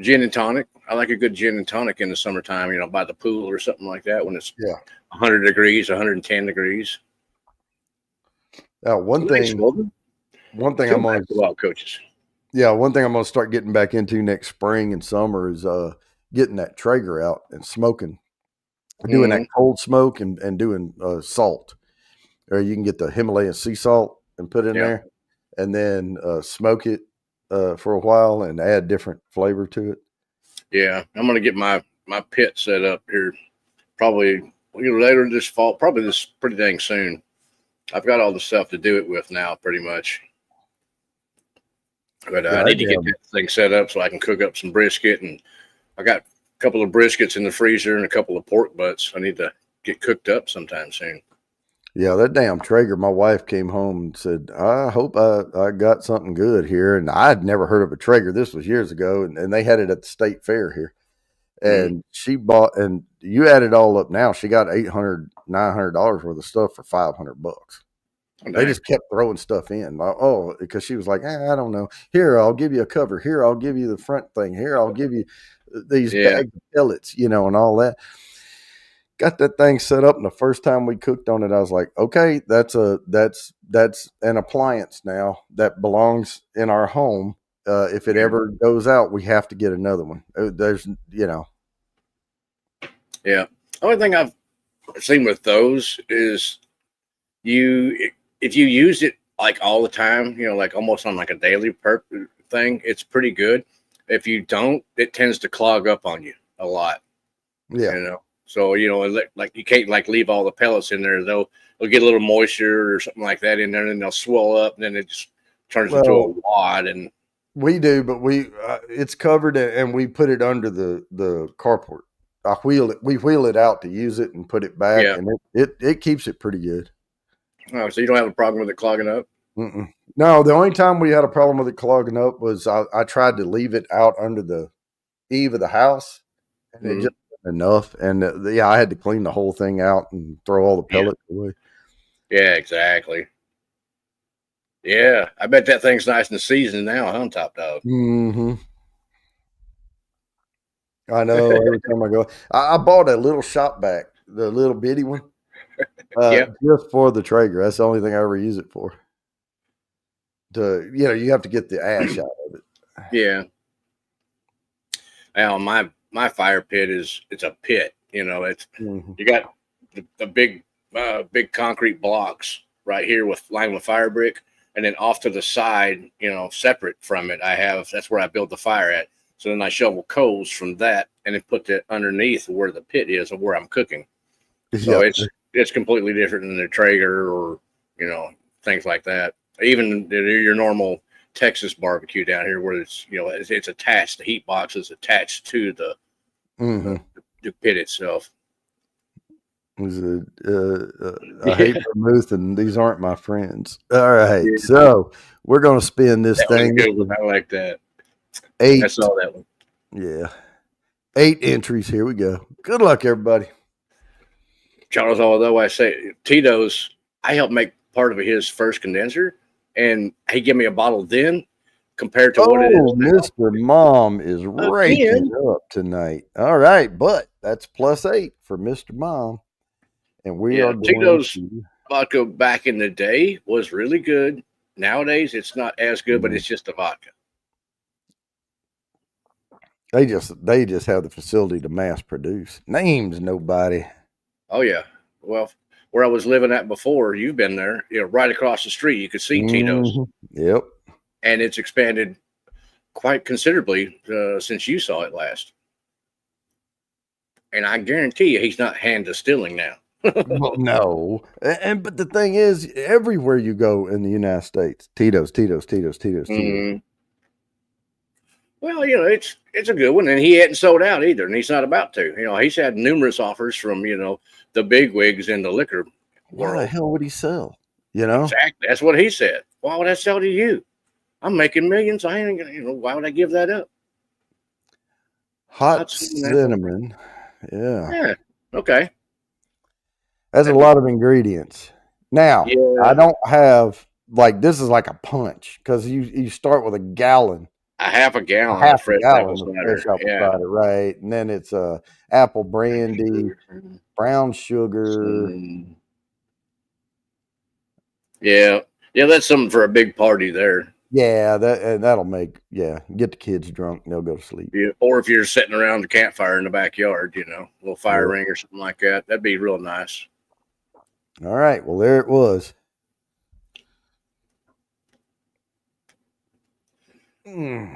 gin and tonic. I like a good gin and tonic in the summertime, by the pool or something like that when it's Yeah. 100 degrees, 110 degrees. Now, Nice, Logan. one thing Two I'm always basketball coaches. yeah, one thing I'm gonna start getting back into next spring and summer is getting that Traeger out and smoking, doing that Hmm. cold smoke and doing salt. Or you can get the Himalayan sea salt and put in Yeah, there, and then smoke it for a while and add different flavor to it. yeah. I'm gonna get my pit set up here probably later this fall. Probably this pretty dang soon. I've got all the stuff to do it with now, pretty much. But Yeah, I need to get that thing set up so I can cook up some brisket, and I got a couple of briskets in the freezer and a couple of pork butts. I need to get cooked up sometime soon. yeah, that damn Traeger. My wife came home and said, "I hope I got something good here." And I'd never heard of a Traeger. This was years ago, and they had it at the state fair here. Mm. And she bought, and you add it all up now, she got $800, $900 worth of stuff for $500. Oh, They dang. just kept throwing stuff in. Like, oh, because she was like, I don't know. Here, I'll give you a cover. Here, I'll give you the front thing. Here, I'll give you these Yeah, bags of pellets, and all that. Got that thing set up, and the first time we cooked on it, I was like, okay, that's an appliance now that belongs in our home. If it ever goes out, we have to get another one. There's. yeah. Only thing I've seen with those is you if you use it like all the time, like almost on like a daily thing, it's pretty good. If you don't, it tends to clog up on you a lot. Yeah. So like you can't like leave all the pellets in there. They'll get a little moisture or something like that in there, and then they'll swell up, and then it just turns into a Well, wad. And we do, but it's covered and we put it under the carport. We wheel it out to use it and put it back, yeah, and it keeps it pretty good. oh, so you don't have a problem with it clogging up? Mm-mm. No, the only time we had a problem with it clogging up was I tried to leave it out under the eave of the house, and it Mm. just wasn't enough. And yeah, I had to clean the whole thing out and throw all the Yeah, pellets away. yeah, exactly. Yeah, I bet that thing's nice and seasoned now, huh, Top Dog? Hmm. I know. Every time I go, I bought a little shop vac, the little bitty one, Yeah, just for the Traeger. That's the only thing I ever use it for. You have to get the ash out of it. yeah. Now my fire pit it's a pit. It's Mhm. you got the big concrete blocks right here lined with fire brick, and then off to the side, separate from it, that's where I build the fire at. So then I shovel coals from that and then put it underneath where the pit is of where I'm cooking. So Yeah. it's completely different than the Traeger or things like that. Even your normal Texas barbecue down here, where it's it's attached. The heat box is attached to the pit itself. I hate vermouth, and these aren't my friends. All right, so we're gonna spin this thing. Good one. I like that. 8. I saw that one. Yeah, 8 entries. Here we go. Good luck, everybody. Charles, although I say Tito's, I helped make part of his first condenser, and he gave me a bottle then compared to what it is now. Mr. Mom is raking up tonight. All right, but that's +8 for Mr. Mom. And we are going Tito's vodka back in the day was really good. Nowadays, it's not as good, but it's just a vodka. They just have the facility to mass produce. Names nobody. Oh yeah. Well, where I was living at before, you've been there. Right across the street, you could see Tito's. Yep. And it's expanded quite considerably since you saw it last. And I guarantee you, he's not hand distilling now. Well, no, but the thing is, everywhere you go in the United States, Tito's. Well, it's a good one, and he hadn't sold out either, and he's not about to. He's had numerous offers from the big wigs in the liquor world. Why the hell would he sell? Exactly. That's what he said. Why would I sell to you? I'm making millions. I ain't gonna. Why would I give that up? Hot cinnamon. Yeah. Okay. That's a lot of ingredients. Now, I don't have this is like a punch because you start with a gallon. Half a gallon of fresh apple cider, right? And then it's apple brandy, brown sugar. Yeah, that's something for a big party there. Yeah, that'll make get the kids drunk and they'll go to sleep. Yeah, or if you're sitting around the campfire in the backyard, a little fire ring or something like that, that'd be real nice. All right, well there it was. All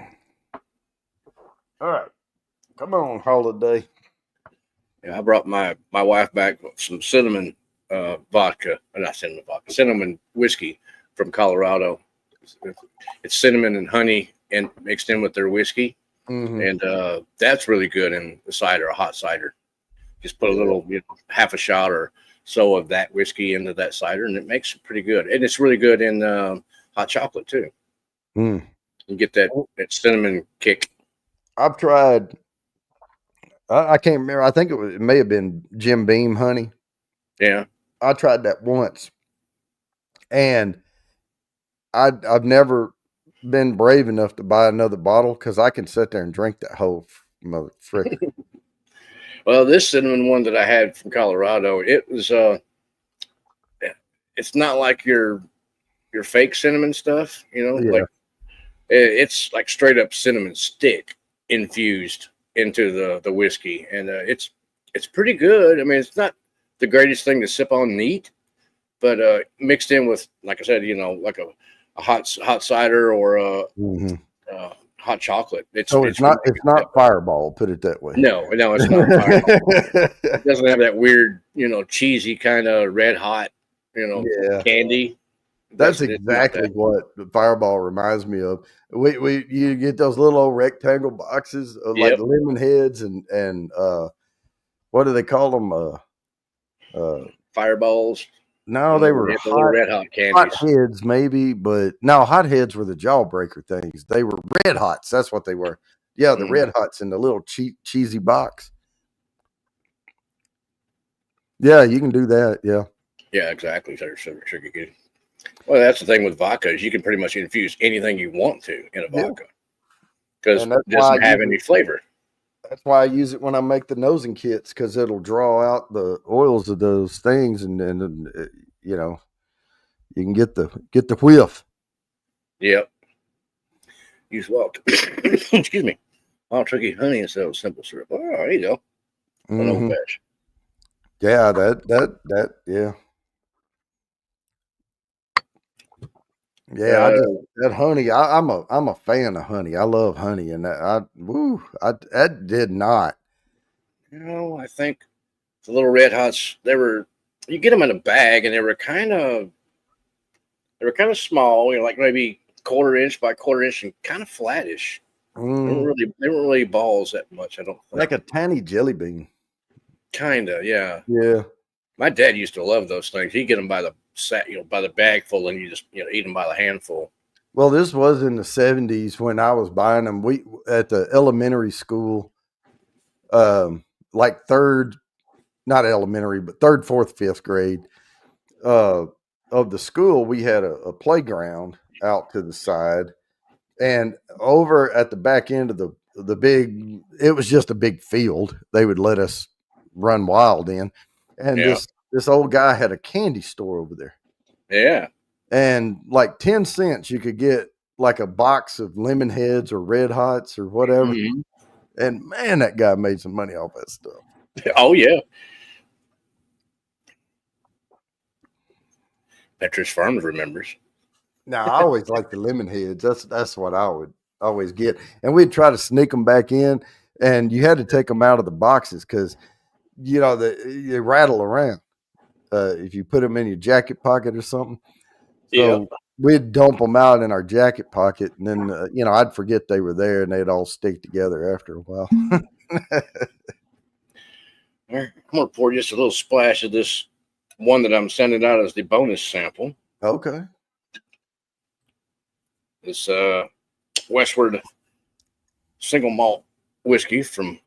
right, come on, holiday. Yeah, I brought my wife back some cinnamon vodka, not cinnamon vodka, cinnamon whiskey from Colorado. It's cinnamon and honey and mixed in with their whiskey, and that's really good in the cider, a hot cider. Just put a little, half a shot or so of that whiskey into that cider, and it makes it pretty good. And it's really good in hot chocolate too. You get that cinnamon kick. I've tried. I can't remember. I think it may have been Jim Beam honey. Yeah, I tried that once, and I've never been brave enough to buy another bottle because I can sit there and drink that whole mother frick. Well, this cinnamon one that I had from Colorado, it was it's not like your fake cinnamon stuff, like it's like straight up cinnamon stick infused into the whiskey, and it's pretty good. I mean, it's not the greatest thing to sip on neat, but mixed in with, like I said, like a hot cider or a hot chocolate. It's not Fireball. Put it that way. No, it's not Fireball. It doesn't have that weird, cheesy kind of red hot, candy. That's exactly what Fireball reminds me of. You get those little old rectangle boxes of like lemon heads and what do they call them? Fireballs. No, they were red hot candies. Hot heads, maybe, but no, hot heads were the jawbreaker things. They were red hots. That's what they were. Yeah, the red hots in the little cheesy box. Yeah, you can do that. Yeah. Yeah, exactly. Sugar good. Well, that's the thing with vodka is you can pretty much infuse anything you want to in a vodka because it doesn't have any flavor. That's why I use it when I make the nosing kits because it'll draw out the oils of those things, and you can get the whiff. Yep. Use what? Excuse me. Wild turkey honey instead of simple syrup. Oh, there you go. An old fashioned. Yeah, that yeah. Yeah, that honey. I'm a fan of honey. I love honey, and that did not. I think the little red hots. You get them in a bag, and they were kind of small. Like maybe quarter-inch by quarter-inch and kind of flattish. Mm, They weren't really balls that much, I don't think. like a tiny jelly bean. Kinda, yeah. Yeah. My dad used to love those things. He'd get them by the sack, by the bag full, and you just eat them by the handful. Well, this was in the 70s when I was buying them. We at the elementary school, like third, not elementary, but third, fourth, fifth grade uh, of the school, we had a playground out to the side, and over at the back end of the big, it was just a big field. They would let us run wild in, and Yeah, this old guy had a candy store over there, yeah. and like 10 cents you could get like a box of lemon heads or red hots or whatever. Mhm. And man, that guy made some money off that stuff. Oh yeah. Petrus Farms remembers. Now I always like the lemon heads. That's what I would always get, and we'd try to sneak them back in, and you had to take them out of the boxes because they rattle around if you put them in your jacket pocket or something. Yeah. So we'd dump them out in our jacket pocket, and then I'd forget they were there, and they'd all stick together after a while. I'm gonna pour just a little splash of this one that I'm sending out as the bonus sample. Okay. This Westward single malt whiskey from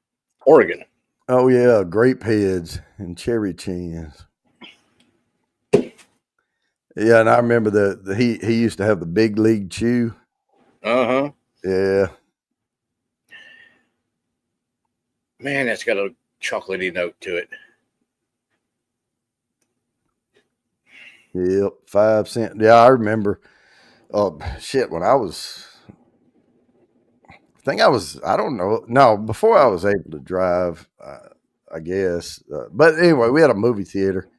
Oregon. Oh yeah, grape heads and cherry chins. Yeah, and I remember he used to have the big league chew. Uh-huh. Yeah. Man, that's got a chocolatey note to it. Yep. 5 cent. Yeah, I remember. Shit. When I don't know. No, before I was able to drive, I guess. But anyway, we had a movie theater,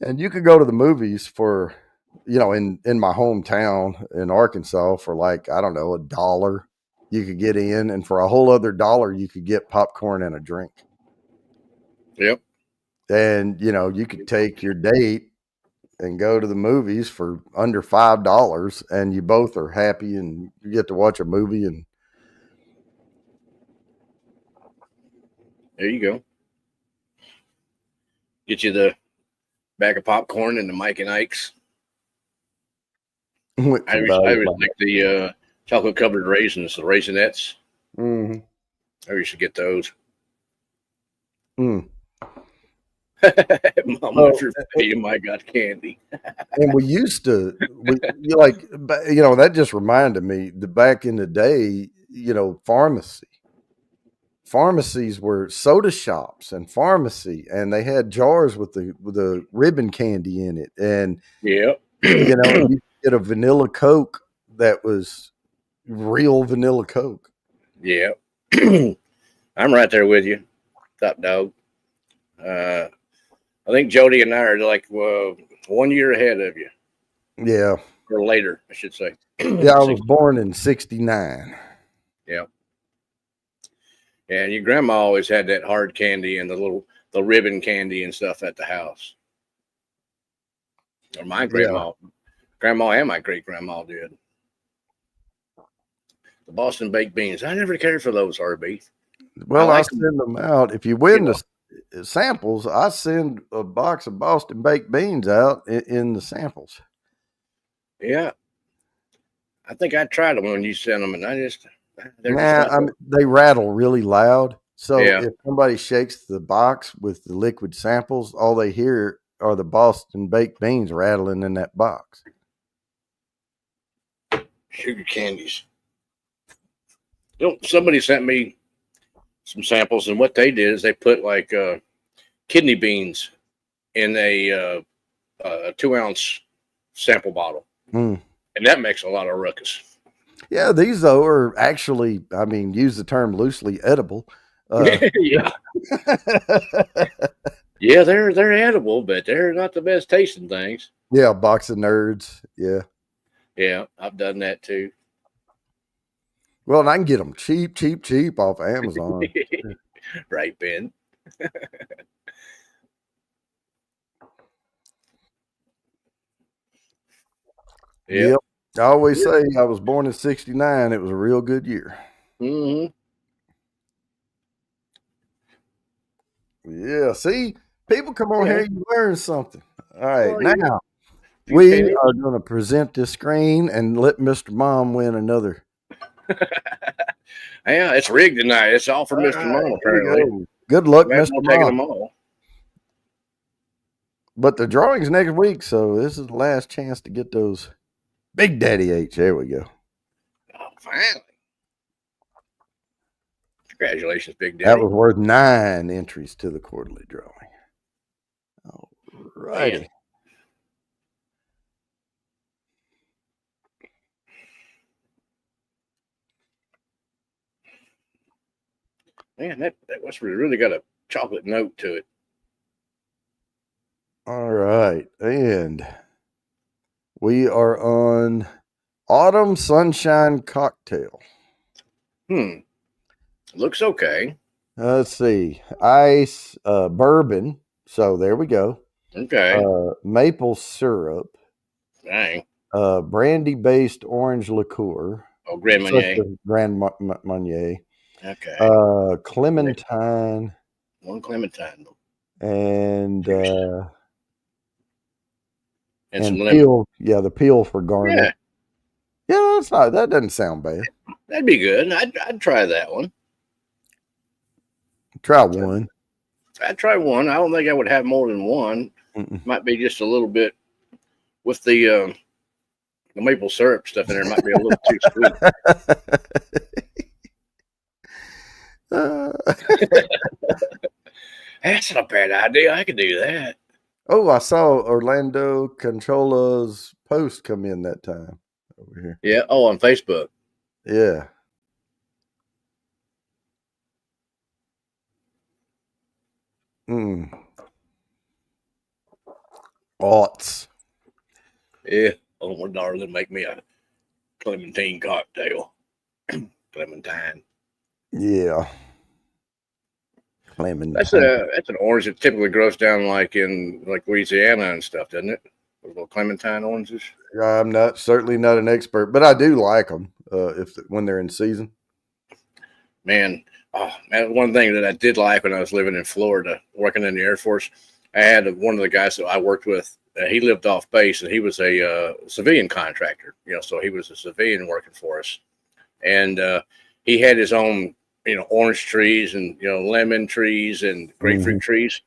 and you could go to the movies for, in my hometown in Arkansas for like, I don't know, $1. You could get in, and for a whole other $1, you could get popcorn and a drink. Yep. And you could take your date and go to the movies for under $5, and you both are happy, and you get to watch a movie. And There you go. Get you the bag of popcorn and the Mike and Ike's. went I to always, buy I the always like the chocolate covered raisins, the raisinets. mm-hmm. I used to get those. Mm. Mama, Oh, if you're paying my God candy. and we used to, you like, that just reminded me that back in the day, pharmacies were soda shops and pharmacy, and they had jars with the ribbon candy in it, and Yep. you get a vanilla Coke that was real vanilla Coke. Yep. I'm right there with you, top dog. I think Jody and I are like 1 year ahead of you, Yeah, or later, I should say. yeah. I was born in '69. Yeah. And your grandma always had that hard candy and the ribbon candy and stuff at the house. Or my Yeah. grandma and my great grandma did. The Boston baked beans. I never cared for those, RB. Well, I like them, send them out. If you win the samples, I send a box of Boston baked beans out in the samples. Yeah. I think I tried them when you sent them, and they're just Nah, not. they rattle really loud. So Yeah. if somebody shakes the box with the liquid samples, all they hear are the Boston baked beans rattling in that box. Sugar candies. Somebody sent me some samples, and what they did is they put like kidney beans in a 2-ounce sample bottle, Mm. and that makes a lot of ruckus. Yeah, these though are actually, I mean, use the term loosely, edible. Yeah, yeah, they're edible, but they're not the best tasting things. Yeah, box of nerds. Yeah. Yeah, I've done that too. Well, and I can get them cheap, cheap, cheap off Amazon. Right, Ben. Yep. I always say I was born in '69. It was a real good year. Mm-hmm. Yeah, see, people come on Yeah. here, you learn something. All right, Well, you know, now a few we pennies. are going to present this screen and let Mr. Mom win another. Yeah, it's rigged tonight. It's all for All Mr. right, Mom, here we apparently. go. Good luck, Glad Mr. we're taking Mom. them all. But the drawing's next week, so this is the last chance to get those Big Daddy H. There we go. Oh, finally. Congratulations, Big That Daddy. was worth 9 entries to the quarterly drawing. All Man. righty. Man, that Westford really got a chocolate note to it. All right. And we are on Autumn Sunshine Cocktail. Looks okay. Let's see. Ice, bourbon. So there we go. Okay. Maple syrup, Dang. brandy based orange liqueur, Oh, Grand such Marnier. as Grand Marnier, Okay. clementine, One clementine and and some lemon. peel. Yeah, the peel for garnish. Yeah, Yeah, that's not. That doesn't sound bad. that'd be good. I'd try that one. Try one. I'd try one. I don't think I would have more than one. Mm-mm. Might be just a little bit with the maple syrup stuff in there. Might be a little too sweet. That's not a bad idea. I could do that. Oh, I saw Orlando Controla's post come in that time over here. Yeah. Oh, on Facebook. Yeah. Mm. Aughts. Yeah. Oh, my darling, make me a clementine cocktail. Clementine. Yeah. Clementine. That's an orange that typically grows down like in like Louisiana and stuff, doesn't it? Those little clementine oranges. I'm not certainly not an expert, but I do like them when they're in season. Man, oh man, one thing that I did like when I was living in Florida, working in the Air Force, I had one of the guys that I worked with. He lived off base, and he was a civilian contractor. So he was a civilian working for us, and he had his own, orange trees and lemon trees and grapefruit trees,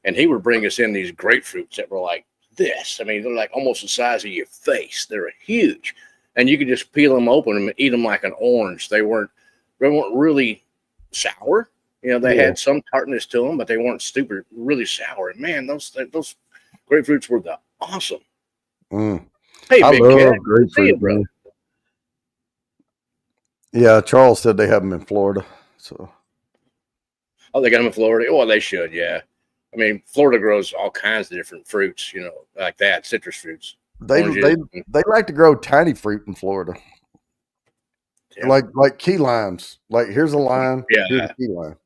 and he would bring us in these grapefruits that were like this. I mean, they're like almost the size of your face. They're huge, and you could just peel them open and eat them like an orange. They weren't really sour. They had some tartness to them, but they weren't stupid, really sour. Man, those grapefruits were the awesome. Hey, I Big Cat, love good to see you, grapefruit, brother. man. Yeah, Charles said they have them in Florida. So Oh, they got them in Florida. Oh, they should, yeah. I mean, Florida grows all kinds of different fruits, like that, citrus fruits, they oranges. they like to grow tiny fruit in Florida. Yeah. Like key limes. Like here's a lime, Yeah. here's a key lime.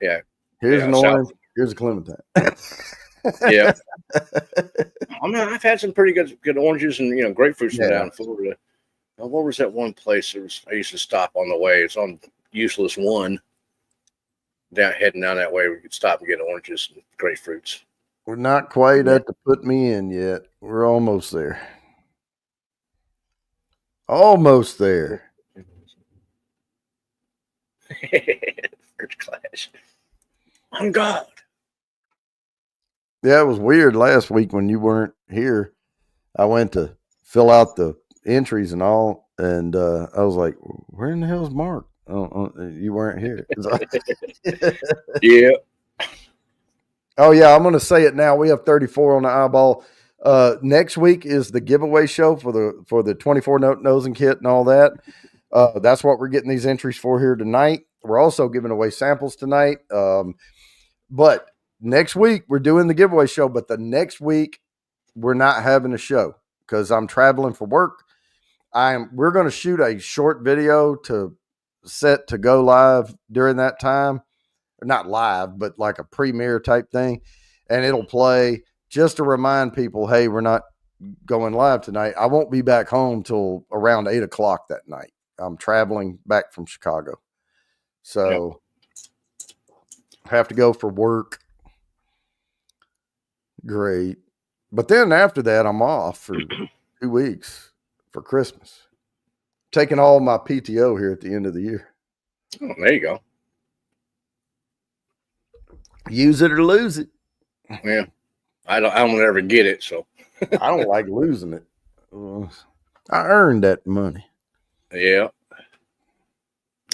Yeah. Here's Yeah, an orange, here's a clementine. Yeah. I mean, I've had some pretty good oranges and grapefruits from Yeah. down in Florida. Now, what was that one place I used to stop on the way? It's on Useless One. Heading down that way, we could stop and get oranges and grapefruits. We're not quite at the put me in yet. We're almost there. Almost there. First class. On God. Yeah, it was weird last week when you weren't here. I went to fill out the entries and all, and I was like, "Where in the hell's Mark? You weren't here." Yeah. Oh yeah, I'm going to say it now. We have 34 on the eyeball. Next week is the giveaway show for the 24 note nosing kit and all that. That's what we're getting these entries for here tonight. We're also giving away samples tonight. But next week we're doing the giveaway show. But the next week we're not having a show because I'm traveling for work. We're going to shoot a short video to set to go live during that time. Not live, but like a premiere type thing. And it'll play just to remind people, hey, we're not going live tonight, I won't be back home till around 8 o'clock that night. I'm traveling back from Chicago. So have to go for work. Great. But then after that, I'm off for 2 weeks for Christmas. Taking all my PTO here at the end of the year. Oh, there you go. Use it or lose it. Yeah. I don't ever get it, so I don't like losing it. I earned that money. Yeah.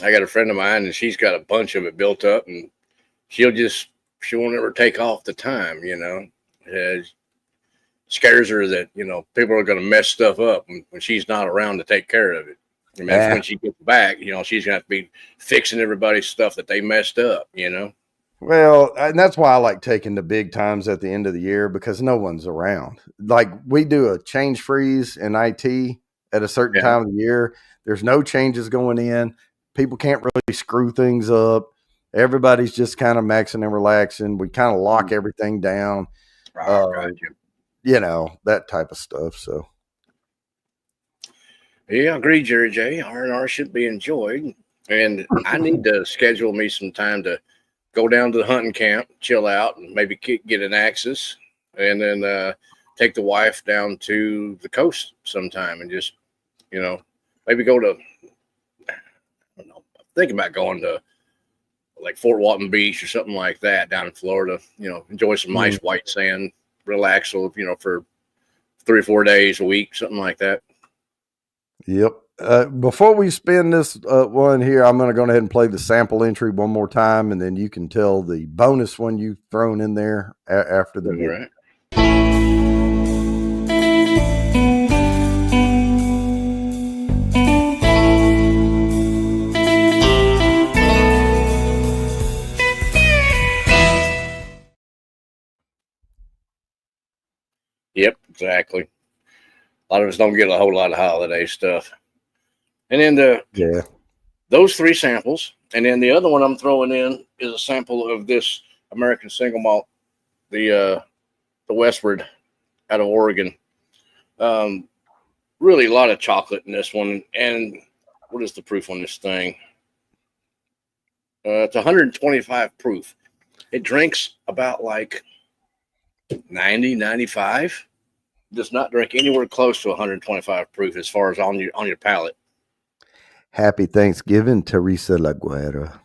I got a friend of mine, and she's got a bunch of it built up, and she won't ever take off the time, It scares her that, people are going to mess stuff up when she's not around to take care of it. And that's when she gets back, she's going to have to be fixing everybody's stuff that they messed up, Well, and that's why I like taking the big times at the end of the year because no one's around. Like we do a change freeze in IT at a certain time of the year. There's no changes going in. People can't really screw things up. Everybody's just kind of maxing and relaxing. We kind of lock everything down. That type of stuff. So, yeah, I agree, Jerry J. R&R should be enjoyed, and I need to schedule me some time to go down to the hunting camp, chill out, and maybe get an axis, and then take the wife down to the coast sometime, and just maybe go to. I don't know. I'm thinking about going to like Fort Walton Beach or something like that down in Florida. Enjoy some nice white sand, relax, for 3 or 4 days a week, something like that. Yep. Before we spin this one here, I'm going to go ahead and play the sample entry one more time, and then you can tell the bonus one you've thrown in there after the video. Right. Yep, exactly. A lot of us don't get a whole lot of holiday stuff. And then those 3 samples, and then the other one I'm throwing in is a sample of this American single malt, the Westward out of Oregon. Really a lot of chocolate in this one. And what is the proof on this thing? It's 125 proof. It drinks about like 90, 95. Does not drink anywhere close to 125 proof as far as on your palate. Happy Thanksgiving, Teresa Laguera.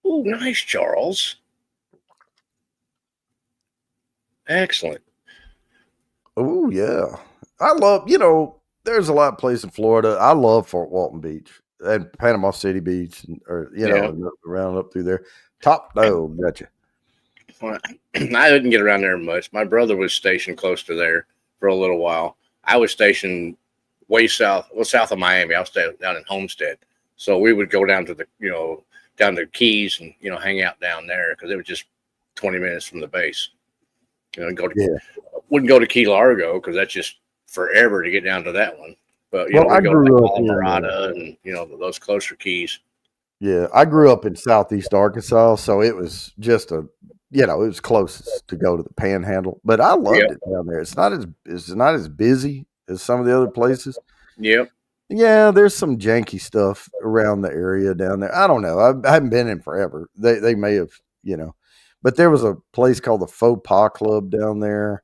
Oh, nice, Charles. Excellent. Oh, yeah. I love, there's a lot of places in Florida. I love Fort Walton Beach and Panama City Beach, around up through there. Top dog, gotcha. Well, I didn't get around there much. My brother was stationed close to there for a little while. I was stationed way south of Miami. I was down in Homestead. So we would go down to down to Keys and, hang out down there because it was just 20 minutes from the base. Wouldn't go to Key Largo because that's just forever to get down to that one. But, we go to Colorado and, those closer keys. Yeah, I grew up in Southeast Arkansas, so it was just it was closest to go to the Panhandle. But I loved it down there. It's not as busy as some of the other places. Yep. Yeah, there's some janky stuff around the area down there. I don't know. I haven't been in forever. They may have, but there was a place called the Faux Pas Club down there.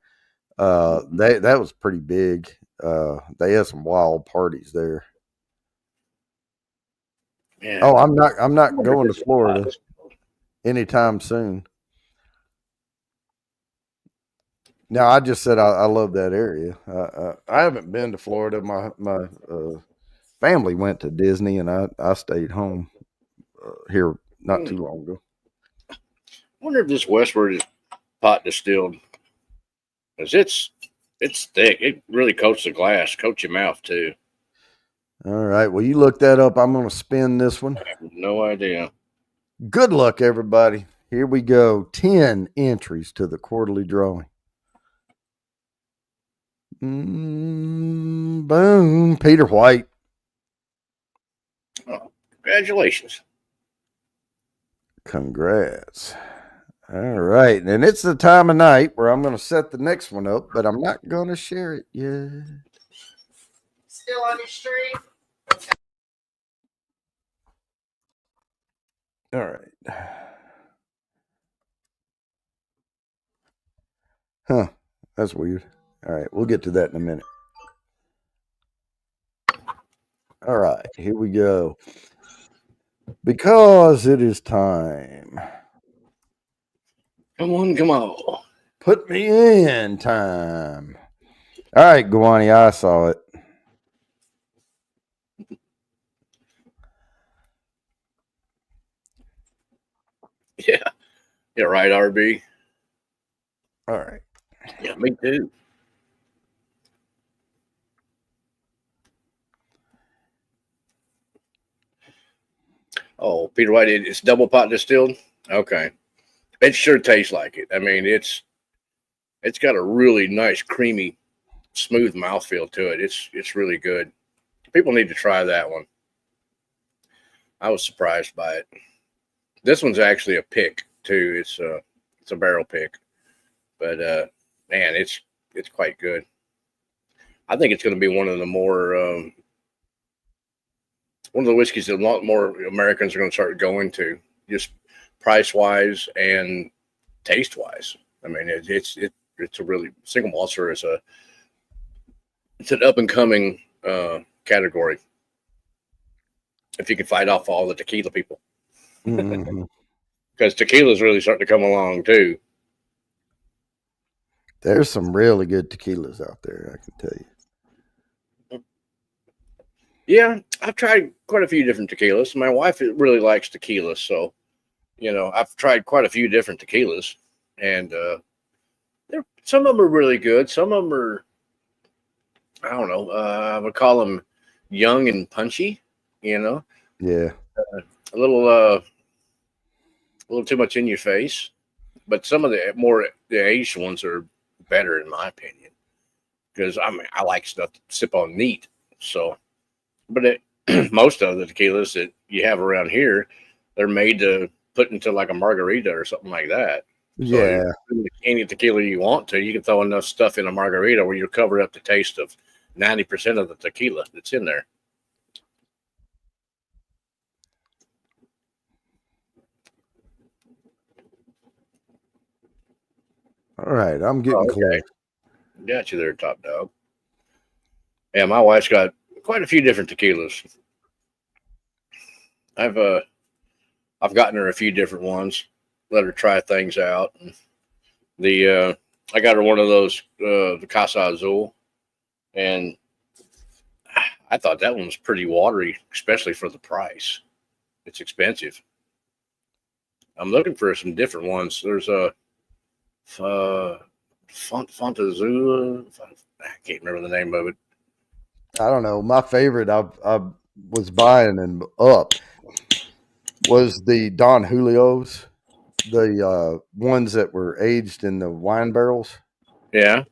That was pretty big. They had some wild parties there. Yeah. Oh, I'm not going to Florida anytime soon. Now, I just said I love that area. I haven't been to Florida. My family went to Disney, and I stayed home here not too long ago. I wonder if this Westward is pot distilled, because it's thick. It really coats the glass, coats your mouth too. All right. Well, you look that up. I'm going to spin this one. I have no idea. Good luck, everybody. Here we go. 10 entries to the quarterly drawing. Boom. Peter White. Oh, congratulations. Congrats. All right. And it's the time of night where I'm going to set the next one up, but I'm not going to share it yet. Still on your stream? All right. Huh. That's weird. All right. We'll get to that in a minute. All right. Here we go. Because it is time. Come on, come on. Put me in time. All right, Guani, I saw it. Yeah. Yeah, right, RB. All right. Yeah, me too. Oh, Peter White, it's double pot distilled. Okay, it sure tastes like it. I mean, it's got a really nice, creamy, smooth mouthfeel to it. It's really good. People need to try that one. I was surprised by it. This one's actually a pick too. It's a barrel pick, but man, it's quite good. I think it's going to be one of the more one of the whiskeys that a lot more Americans are going to start going to, just price wise and taste wise. I mean, it's a really single maltster is a it's an up and coming category. If you can fight off all the tequila people, Mm-hmm. because tequila is really starting to come along too. There's some really good tequilas out there, I can tell you. Yeah, I've tried quite a few different tequilas. My wife really likes tequila, so I've tried quite a few different tequilas, and some of them are really good. Some of them are, I don't know, I would call them young and punchy. You know, Yeah. a little too much in your face. But some of the aged ones are better in my opinion, because I mean I like stuff to sip on neat. So, but most of the tequilas that you have around here, they're made to put into like a margarita or something like that. So Yeah. any tequila you want to, you can throw enough stuff in a margarita where you cover up the taste of 90% of the tequila that's in there. All right. I'm getting Oh, close. okay. Got you there, top dog. Yeah, my wife's got quite a few different tequilas. I've uh I've gotten her a few different ones, let her try things out. The I got her one of those the Casa Azul, and I thought that one was pretty watery, especially for the price. It's expensive. I'm looking for some different ones. There's a Fontazula. I can't remember the name of it. I don't know. My favorite I was buying and up was the Don Julio's, the ones that were aged in the wine barrels. Yeah,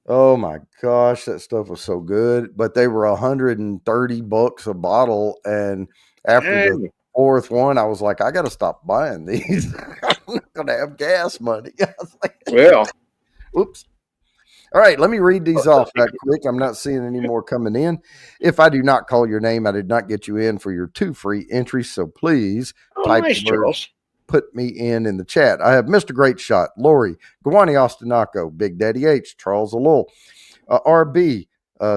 Oh my gosh, that stuff was so good. But they were $130 a bottle. And after the and fourth one, I was like, I gotta stop buying these. I'm not gonna have gas money. I was like, well, oops. All right, let me read these off right quick. I'm not seeing any more coming in. If I do not call your name, I did not get you in for your 2 free entries. So please oh, type nice, the word Charles. put me in the chat. I have Mr. Great Shot, Lori, Gawani Ostinaco, Big Daddy H, Charles Alul, RB,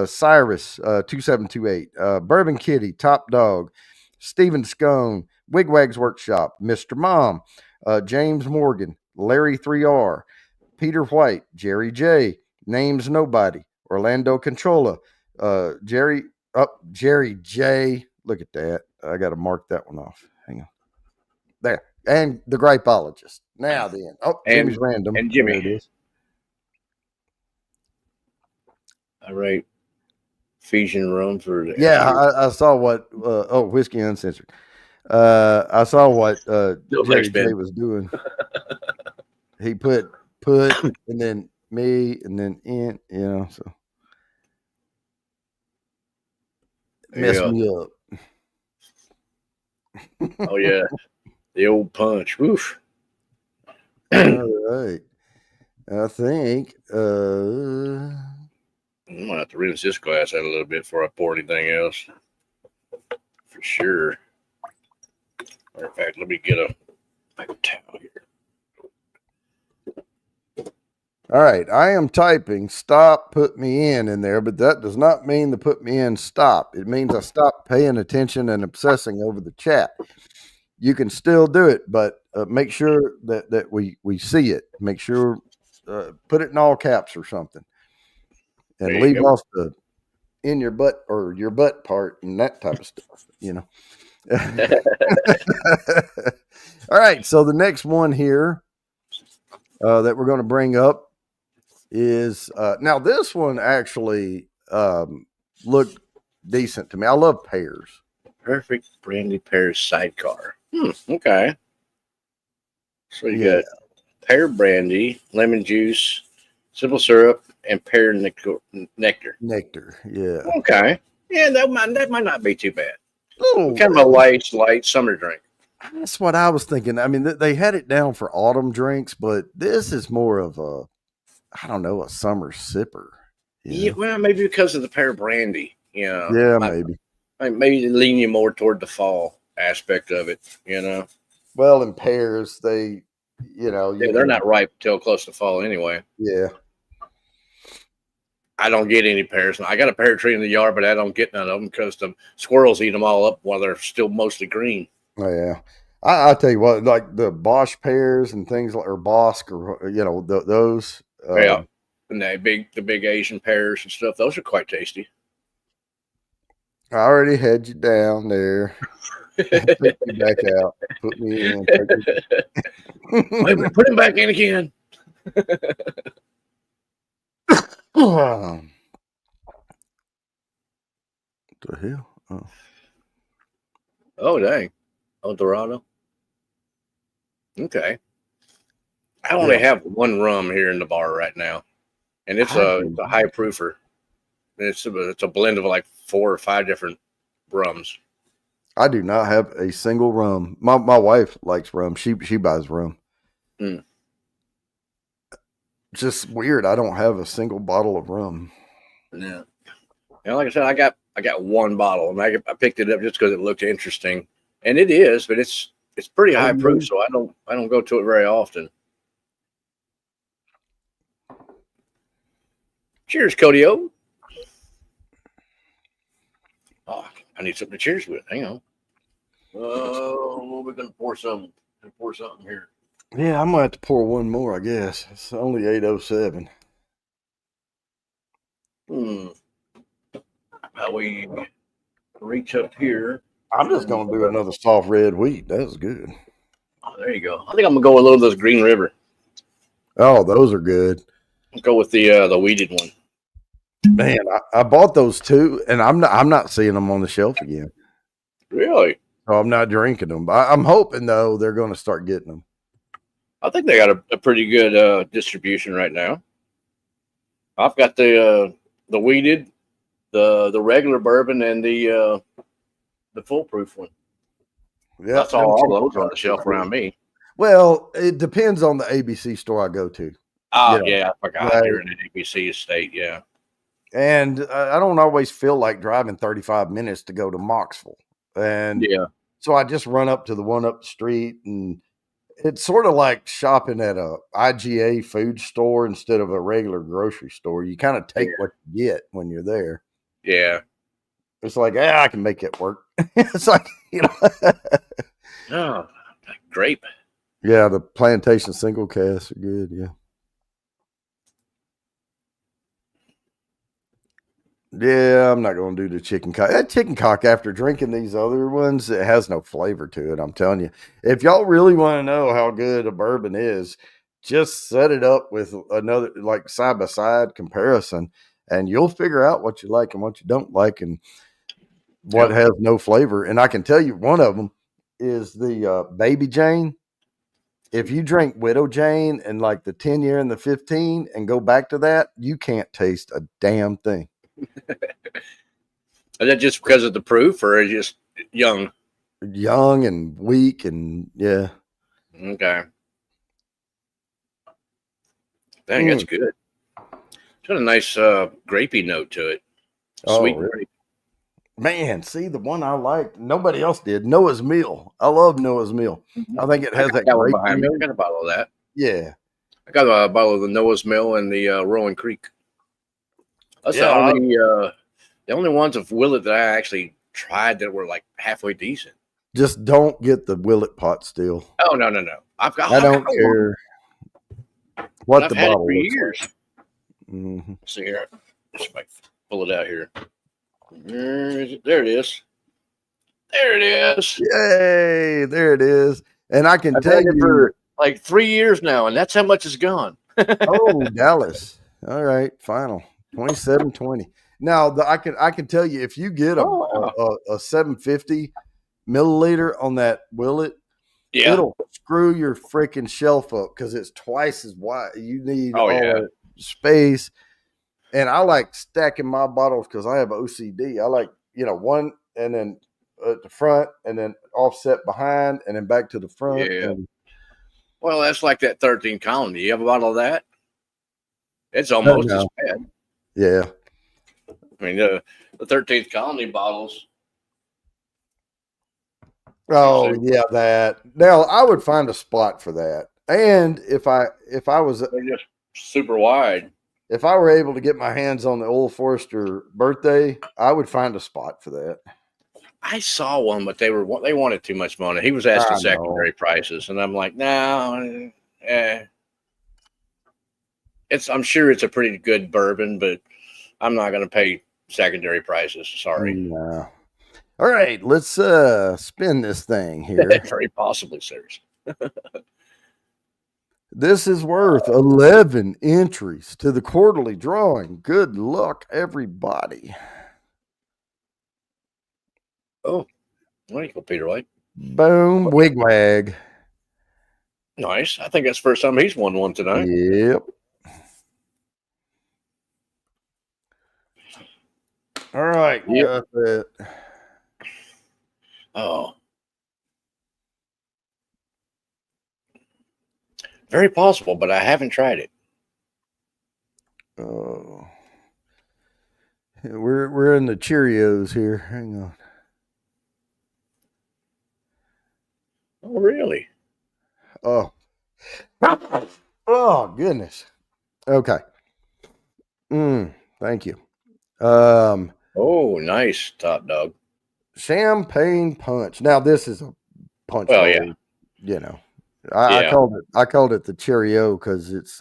Cyrus, 2728, Bourbon Kitty, Top Dog, Stephen Scone, Wigwags Workshop, Mr. Mom, James Morgan, Larry 3R, Peter White, Jerry J, Names Nobody, Orlando Controlla, Jerry J. Look at that. I got to mark that one off. Hang on. There. And the Grapeologist. Now then. Oh, and Jimmy's Random. and There Jimmy. it is. All right, Ephesian rum for the Yeah, extra. I saw what. Whiskey Uncensored. I saw what No thanks, Jerry J Ben. was doing. He put and then me and then in. So messed Yeah. me up. Oh yeah. The old punch. Woof. All right. I think. I'm gonna have to rinse this glass out a little bit before I pour anything else. For sure. Or in fact, let me get a paper towel here. All right. I am typing stop, put me in there, but that does not mean the put me in stop. It means I stop paying attention and obsessing over the chat. You can still do it, but make sure that we see it. Make sure put it in all caps or something, and There you leave go. off the in your butt or your butt part and that type of stuff. All right. So the next one here that we're going to bring up is now this one actually looked decent to me. I love pears. Perfect brandy pear sidecar. Okay. So you Yeah, got pear brandy, lemon juice, simple syrup, and pear nectar. nectar. Yeah, Okay. Yeah, that might not be too bad. little. Kind of a light summer drink. That's what I was thinking. I mean, they had it down for autumn drinks, but this is more of a, I don't know, a summer sipper. Yeah, well, maybe because of the pear brandy. Yeah, maybe. Maybe lean you more toward the fall aspect of it. Well, in pears, you Yeah, they're can. not ripe till close to fall anyway. Yeah, I don't get any pears. I got a pear tree in the yard, but I don't get none of them because the squirrels eat them all up while they're still mostly green. oh, yeah. I tell you what, like the Bosch pears and things like, or Bosque, or those. Yeah, and the big Asian pears and stuff. Those are quite tasty. I already had you down there. Take me back out. Put me in. Wait a minute, put him back in again. What the hell? Oh. Oh dang, El Dorado. Okay, I only have one rum here in the bar right now, and it's a high proofer. It's a blend of like 4 or 5 different rums. I do not have a single rum. My wife likes rum. She buys rum. Mm. It's just weird. I don't have a single bottle of rum. Yeah, and like I said, I got one bottle, and I picked it up just because it looked interesting, and it is, but it's pretty high proof, so I don't go to it very often. Cheers, Cody O. Oh, I need something to cheers with. Hang on. Oh, we're gonna pour something. Pour something here. Yeah, I'm gonna have to pour one more. I guess it's only 8:07. How we reach up here? I'm just gonna do another soft red wheat. That's good. Oh, there you go. I think I'm gonna go with a little of this Green River. Oh, those are good. I'll go with the weeded one. Man, I bought those too, and I'm not seeing them on the shelf again. Really? So I'm not drinking them. I'm hoping though they're going to start getting them. I think they got a pretty good distribution right now. I've got the weeded, the regular bourbon, and the foolproof one. Yeah, that's all those on the shelf around me. Well, it depends on the ABC store I go to. Oh, yeah, I forgot. Right. You're in an ABC estate, yeah. And I don't always feel like driving 35 minutes to go to Moxville. And yeah, so I just run up to the one up the street, and it's sort of like shopping at a IGA food store instead of a regular grocery store. You kind of take what you get when you're there. Yeah. It's like, I can make it work. It's like, Oh, grape. Yeah, the plantation single casts are good. Yeah. Yeah, I'm not going to do the chicken cock. That chicken cock, after drinking these other ones, it has no flavor to it. I'm telling you. If y'all really want to know how good a bourbon is, just set it up with another, like, side by side comparison, and you'll figure out what you like and what you don't like, and what has no flavor. And I can tell you, one of them is the Baby Jane. If you drink Widow Jane and like the 10 year and the 15 and go back to that, you can't taste a damn thing. Is that just because of the proof, or is it just young? Young and weak, and yeah. Okay. Dang, that's good. It's got a nice grapey note to it. Sweet really? grape. Man, see the one I liked. Nobody else did. Noah's Meal. I love Noah's Meal. I think it has that got one grape. behind me. I got a bottle of that. Yeah. I got a bottle of the Noah's Mill and the Rolling Creek. That's the only ones of Willet that I actually tried that were like halfway decent. Just don't get the Willet pot still. Oh no. I don't care what the bottle for looks years. like. Mm-hmm. See here, just might pull it out here. There it is. There it is. Yay! There it is. And I can tell you for like 3 years now, and that's how much is gone. Oh, Dallas. All right, final 27-20. Now I can tell you if you get a 750 milliliter on that Willet, it'll screw your freaking shelf up because it's twice as wide. You need all that space. And I like stacking my bottles because I have OCD. I like one and then at the front and then offset behind and then back to the front. Yeah. Well, that's like that 13 Colony. You have a bottle of that? It's almost as bad. Yeah. I mean, the 13th Colony bottles. Oh, yeah, that. Now, I would find a spot for that. And if I was they're just super wide. If I were able to get my hands on the Old Forester birthday, I would find a spot for that. I saw one, but they wanted too much money. He was asking secondary prices, and I'm like, no, I'm sure it's a pretty good bourbon, but I'm not going to pay secondary prices. Sorry. No. All right, let's spin this thing here. Very possibly, sirs. This is worth 11 entries to the quarterly drawing. Good luck, everybody. Oh, there you go, Peter White. Boom, wigwag. Nice. I think that's the first time he's won one tonight. Yep. All right. Yep. Got that. Oh. Very possible, but I haven't tried it. Oh. We're in the Cheerios here. Hang on. Oh, really? Oh. Oh, goodness. Okay. Thank you. Oh, nice, Top Dog. Champagne punch. Now this is a punch. Well, yeah. You know, I called it the Cheerio because it's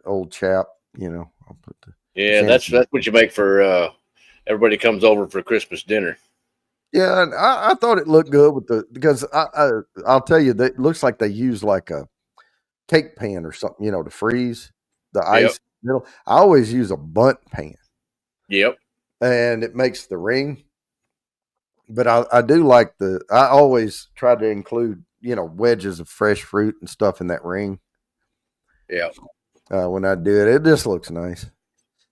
old chap. You know, I'll put the that's what you make for everybody comes over for Christmas dinner. Yeah, and I thought it looked good because I'll tell you that it looks like they use like a cake pan or something, to freeze the ice in the middle. I always use a bundt pan. Yep. And it makes the ring. But I do like I always try to include, wedges of fresh fruit and stuff in that ring. Yeah. When I do it, it just looks nice.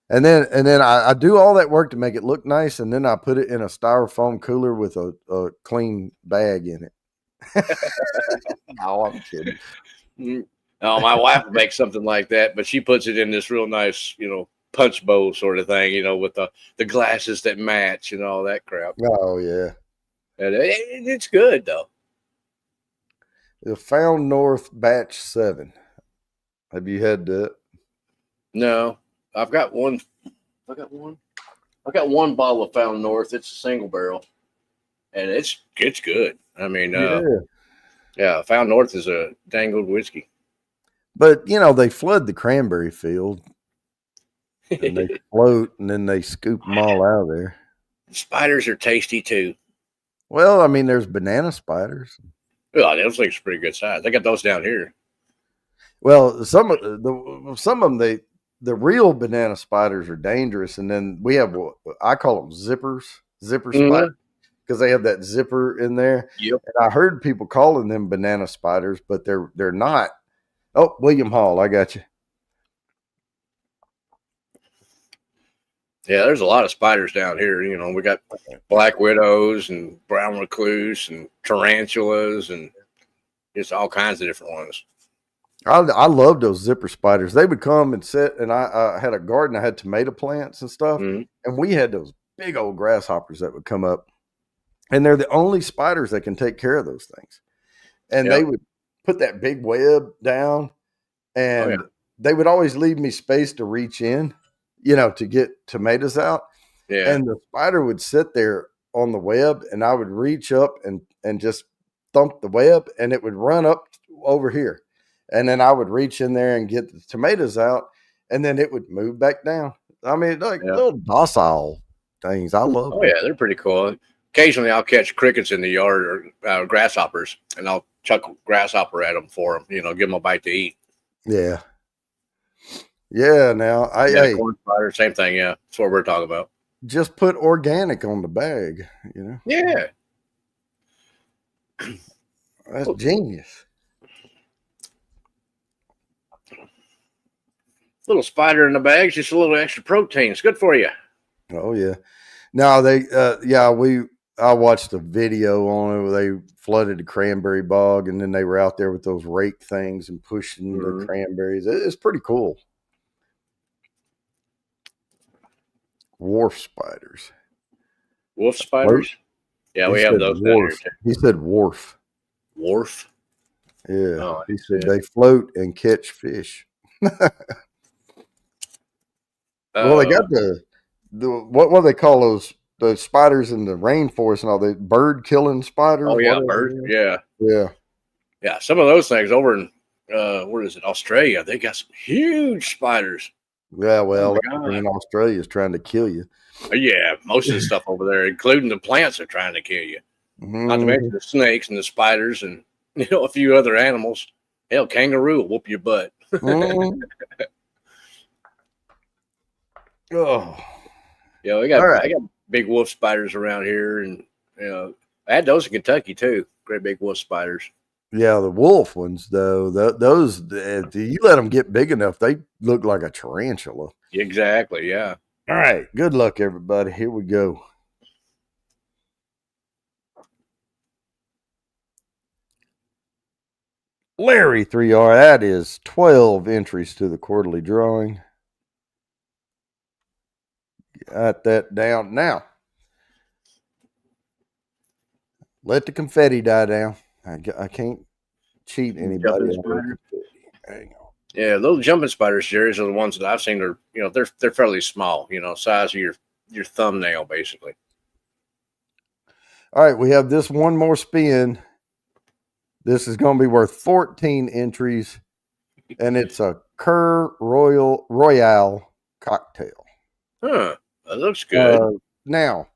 And then I do all that work to make it look nice, and then I put it in a styrofoam cooler with a clean bag in it. No, I'm kidding. Oh, my wife makes something like that, but she puts it in this real nice, punch bowl sort of thing, with the glasses that match and all that crap. Oh, yeah. And it's good, though. The Found North Batch 7. Have you had that? No. I've got one. I got one bottle of Found North. It's a single barrel. And it's good. I mean, Found North is a dang good whiskey. But, they flood the cranberry field. And they float, and then they scoop them all out of there. Spiders are tasty too. Well, I mean, there's banana spiders. Well, those things are pretty good size. They got those down here. Well, some of them, the real banana spiders are dangerous, and then we have what I call them zipper spiders because they have that zipper in there. Yep. And I heard people calling them banana spiders, but they're not. Oh, William Hall, I got you. Yeah, there's a lot of spiders down here. We got black widows and brown recluse and tarantulas and just all kinds of different ones. I love those zipper spiders. They would come and sit, and I had a garden. I had tomato plants and stuff, Mhm. and we had those big old grasshoppers that would come up, and they're the only spiders that can take care of those things. And they Yep. would put that big web down, Oh yeah. and they would always leave me space to reach in, to get tomatoes out. Yeah. And the spider would sit there on the web, and I would reach up and just thump the web, and it would run up over here. And then I would reach in there and get the tomatoes out, and then it would move back down. I mean, like Yeah. little docile things. I love Oh them. yeah, they're pretty cool. Occasionally, I'll catch crickets in the yard or grasshoppers, and I'll chuck a grasshopper at them for them. Give them a bite to eat. Yeah. Yeah. Now, Yeah, hey, corn spider, same thing. Yeah, that's what we're talking about. just put organic on the bag. Yeah. That's genius. Little spider in the bag's just a little extra protein. It's good for you. Oh yeah. Now I watched a video on it where they flooded the cranberry bog, and then they were out there with those rake things and pushing the Mhm. cranberries. It's pretty cool. Wharf spiders. Wolf spiders. Yeah, we have those down here wharf. too. He said wharf. Wharf. Yeah. Oh, He said yeah. they float and catch fish. Well, they got the what do they call those? The spiders in the rainforest and all the bird killing spiders. Oh yeah, whatever bird. it is. Yeah, Yeah. yeah. Some of those things over in where is it? Australia. They got some huge spiders. Yeah, well, my everything in God. Australia is trying to kill you. Yeah, most of the stuff over there, including the plants, are trying to kill you. Not to mention Mhm. the snakes and the spiders and a few other animals. Hell, kangaroo will whoop your butt. Mhm. Oh, Yeah, all I right. got big wolf spiders around here, and I had those in Kentucky too. Great big wolf spiders. Yeah, the wolf ones though, those you let them get big enough, they look like a tarantula. Exactly. Yeah. All right, good luck, everybody. Here we go. Larry 3R. That is 12 entries to the quarterly drawing. Got that down now. Let the confetti die down. I can't cheat anybody Jumping out of spider. confetti. Hang on. Yeah, those jumping spiders, Jerry's, are the ones that I've seen. Are they're fairly small. Size of your thumbnail, basically. All right, we have this one more spin. This is going to be worth 14 entries, and it's a Kerr Royale cocktail. Huh. That looks good. Now,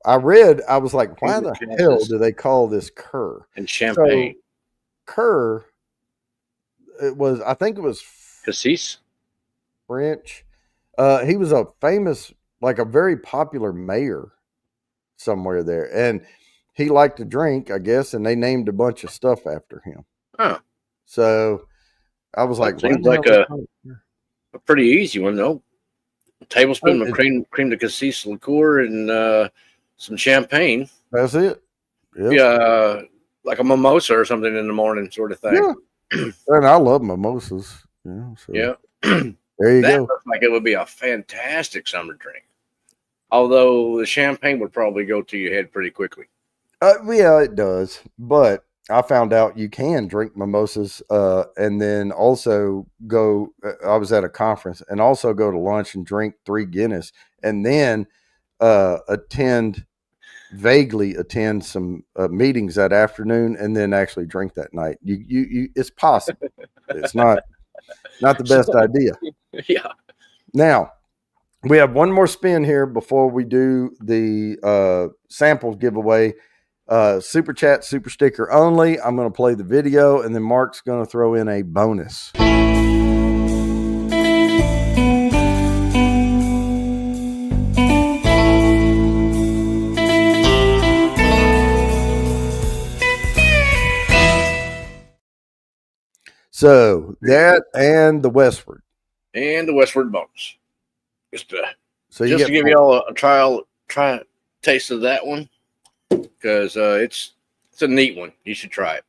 I was like, why the Chances. hell do they call this Kerr? And champagne. So, Kerr, I think it was Cassis. French. He was a famous, like a very popular mayor somewhere there. And he liked to drink, I guess, and they named a bunch of stuff after him. Huh. So I was That like, seems why like the hell a pretty easy one, though. A tablespoon Oh, of cream de cassis liqueur and some champagne. that's it. Yep. Yeah, like a mimosa or something in the morning, sort of thing. Yeah. And I love mimosas. So Yeah. there you That go. looks like it would be a fantastic summer drink. Although the champagne would probably go to your head pretty quickly. Yeah, it does. But I found out you can drink mimosas and then also go. I was at a conference and also go to lunch and drink 3 Guinness and then vaguely attend some meetings that afternoon and then actually drink that night. It's possible. It's not the best idea. Yeah. Now, we have one more spin here before we do the samples giveaway. Super chat, super sticker only. I'm going to play the video and then Mark's going to throw in a bonus. So that and the Westward. And the Westward bonus. Just So to give you all a try a taste of that one, because it's a neat one. You should try it.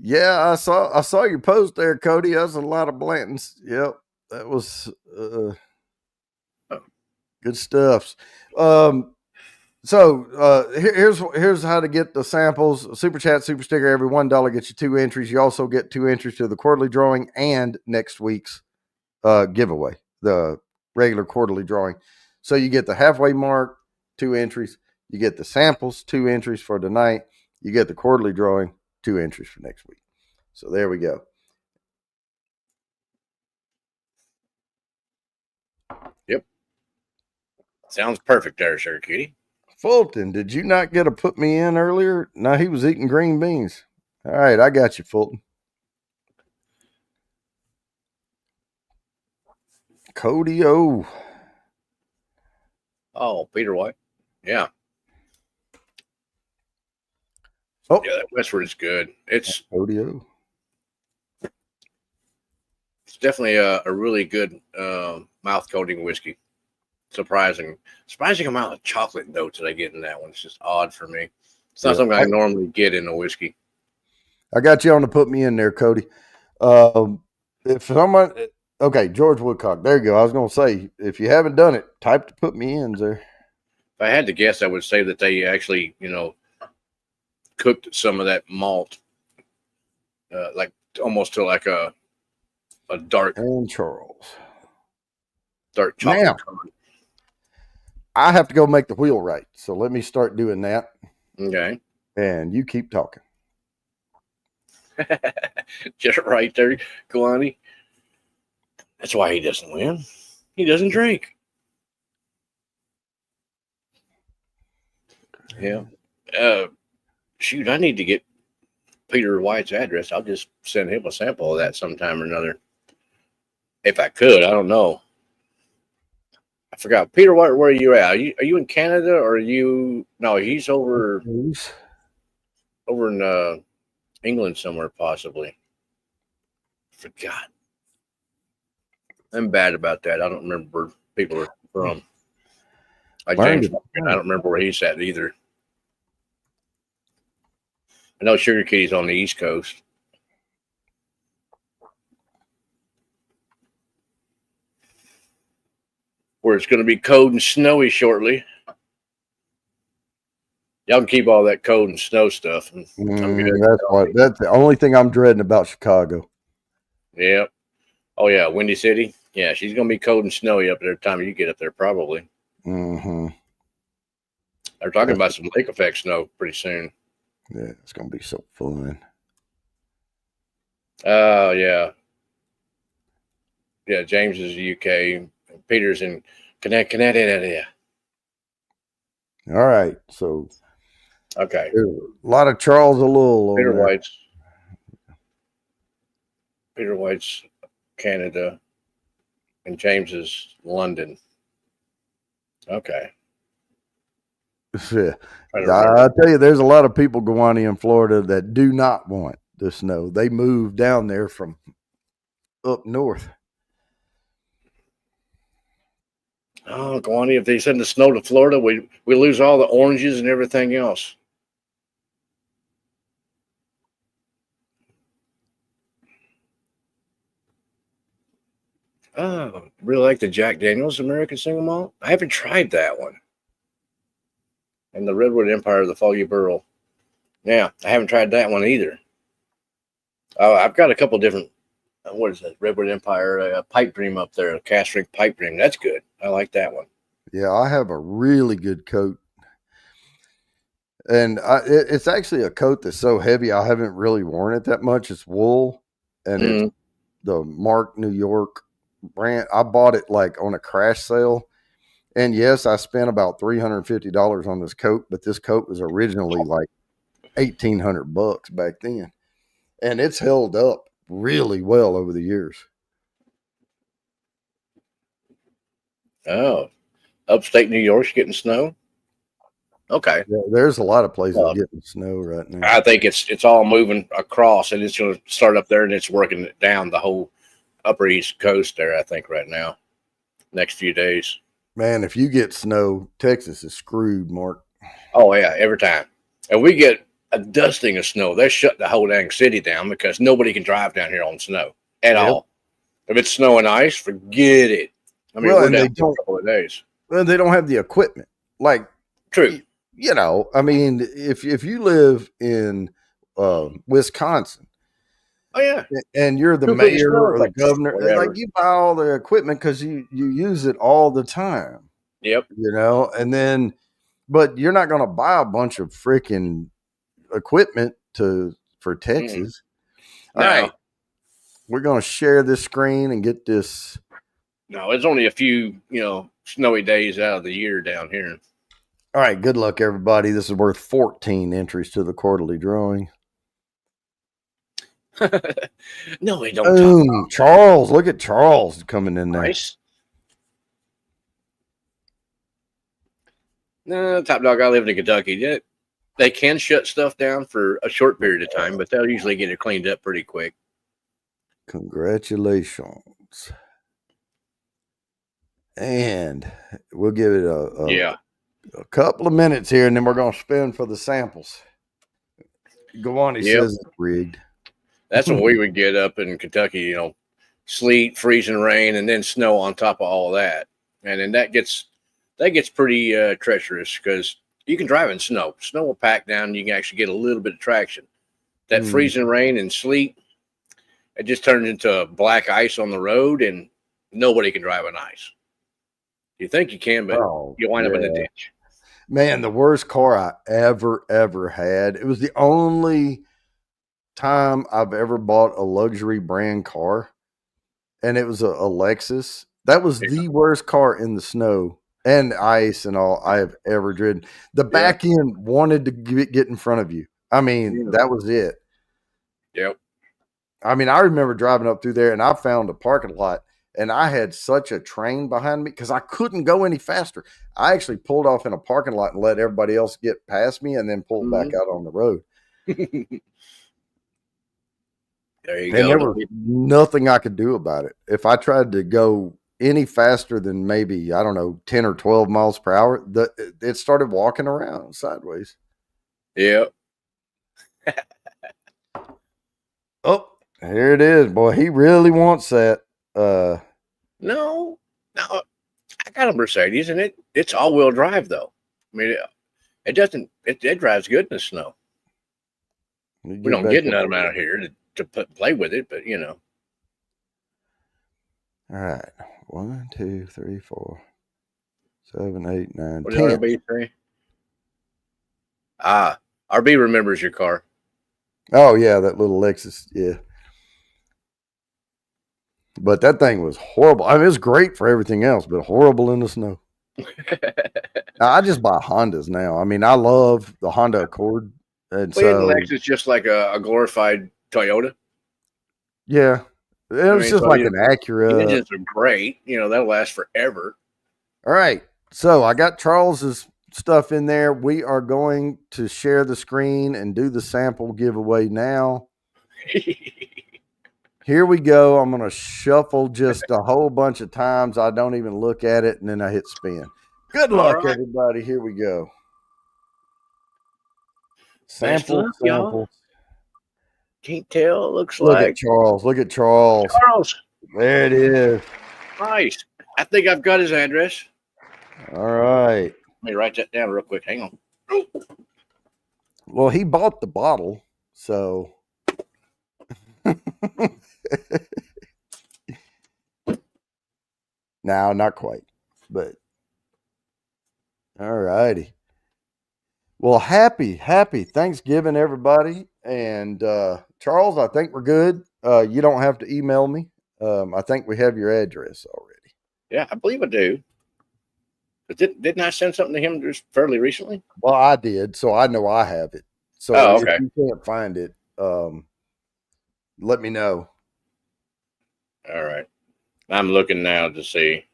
Yeah, I saw your post there, Cody. That's a lot of Blantons. Yep, that was good stuff. Here's how to get the samples. Super chat, super sticker. Every $1 gets you 2 entries. You also get 2 entries to the quarterly drawing and next week's giveaway, the regular quarterly drawing. So you get the halfway mark, 2 entries. You get the samples, 2 entries for tonight. You get the quarterly drawing, 2 entries for next week. So there we go. Yep. Sounds perfect there, Sir Cutie. Fulton, did you not get a put me in earlier? No, he was eating green beans. All right, I got you, Fulton. Cody O. Oh, Peter White. Yeah. Oh, Yeah, that Westward is good. It's Cody O. definitely a really good mouth coating whiskey. Surprising amount of chocolate notes that I get in that one. It's just odd for me. It's not something I normally get in a whiskey. I got you on to put me in there, Cody. If someone, okay, George Woodcock. There you go. I was going to say, if you haven't done it, type to put me in there. If I had to guess, I would say that they actually, cooked some of that malt, like almost to like a dark And Charles. chocolate Now, color. I have to go make the wheel right. So let me start doing that. Okay. And you keep talking. Just right there, Kalani. That's why he doesn't win. He doesn't drink. Yeah. Shoot, I need to get Peter White's address. I'll just send him a sample of that sometime or another. If I could, I don't know. I forgot. Peter White, where are you at? Are you in Canada or are you? No, he's over in England somewhere, possibly. Forgot. I'm bad about that. I don't remember where people are from. I don't remember where he's at either. I know Sugar Kitty's on the East Coast. Where it's going to be cold and snowy shortly. Y'all can keep all that cold and snow stuff. That's the only thing I'm dreading about Chicago. Yeah. Oh, yeah. Windy City. Yeah, she's going to be cold and snowy up there the time you get up there, probably. Mm-hmm. They're talking about some lake effect snow pretty soon. Yeah, it's going to be so fun. Oh, yeah. Yeah, James is UK. Peter's in Connecticut. All right. So, okay. There's a lot of Charles Allul. Peter White's Canada. And James is London. Okay. Yeah. I tell you, there's a lot of people, Gawani, in Florida that do not want the snow. They moved down there from up north. Oh, Gawani, if they send the snow to Florida, we lose all the oranges and everything else. Oh, really like the Jack Daniels American Single Malt. I haven't tried that one. And the Redwood Empire, the Foggy Burl. Yeah, I haven't tried that one either. I've got a couple different, what is that? Redwood Empire Pipe Dream up there, a cast strength Pipe Dream. That's good. I like that one. Yeah, I have a really good coat. And it's actually a coat that's so heavy, I haven't really worn it that much. It's wool, and it's the Mark New York brand. I bought it like on a crash sale. And yes, I spent about $350 on this coat, but this coat was originally like $1,800 back then. And it's held up really well over the years. Oh, upstate New York's getting snow? Okay. Yeah, there's a lot of places getting snow right now. I think it's all moving across, and it's going to start up there, and it's working it down the whole upper East Coast there, I think, right now. Next few days. Man, if you get snow, Texas is screwed, Mark. Oh, yeah, every time. And we get a dusting of snow. They shut the whole dang city down because nobody can drive down here on snow at all. If it's snow and ice, forget it. I mean, Well, we're and they down for don't. a couple of days. Well, they don't have the equipment. Like, True. you know, I mean, if you live in Wisconsin, Oh yeah. and you're the 2 feet of snow mayor is or the like governor, like whatever. you buy all the equipment because you use it all the time. Yep. You know, and then, but you're not going to buy a bunch of freaking equipment for Texas. All No. right, we're going to share this screen and get this. No, it's only a few, snowy days out of the year down here. All right, good luck, everybody. This is worth 14 entries to the quarterly drawing. No, we don't. Boom, Charles. Look at Charles coming in there. Nice. No, Top Dog, I live in Kentucky. They can shut stuff down for a short period of time, but they'll usually get it cleaned up pretty quick. Congratulations. And we'll give it a couple of minutes here, and then we're going to spin for the samples. Gawani says it's rigged. That's what we would get up in Kentucky, sleet, freezing rain, and then snow on top of all that. And then that gets pretty treacherous because you can drive in snow. Snow will pack down, and you can actually get a little bit of traction. That freezing rain and sleet, it just turns into black ice on the road, and nobody can drive on ice. You think you can, but you wind up in a ditch. Man, the worst car I ever had. It was the only time I've ever bought a luxury brand car, and it was a Lexus. That was the worst car in the snow and ice and all I have ever driven. The back end wanted to get in front of you. I mean, that was it. Yep. I mean, I remember driving up through there, and I found a parking lot, and I had such a train behind me because I couldn't go any faster. I actually pulled off in a parking lot and let everybody else get past me and then pulled back out on the road. There you and go. There was nothing I could do about it. If I tried to go any faster than maybe, I don't know, 10 or 12 miles per hour, it started walking around sideways. Yep. Oh, here it is, boy. He really wants that. No, I got a Mercedes, and it's all-wheel drive though. I mean, it drives good in the snow. We don't get none out here to play with it, but All right, 1, 2, 3, 4, 7, 8, 9, what 10. What did RB say? RB remembers your car. Oh yeah, that little Lexus, yeah. But that thing was horrible. I mean, it was great for everything else, but horrible in the snow. I just buy Hondas now. I mean, I love the Honda Accord, and so Lexus just like a glorified Toyota. Yeah, it was just like an Acura. Engines are great. That'll last forever. All right, so I got Charles's stuff in there. We are going to share the screen and do the sample giveaway now. Here we go. I'm going to shuffle just a whole bunch of times. I don't even look at it, and then I hit spin. Good luck, everybody. Here we go. Sample. Y'all. Can't tell. Looks Look like. At Charles. Look at Charles. There it is. Nice. I think I've got his address. All right. Let me write that down real quick. Hang on. Well, he bought the bottle, so. No, not quite, but all righty. Well, happy Thanksgiving, everybody. And Charles, I think we're good. You don't have to email me. I think we have your address already. Yeah, I believe I do. But didn't I send something to him just fairly recently? Well, I did, so I know I have it. So okay. If you can't find it, let me know. All right. I'm looking now to see.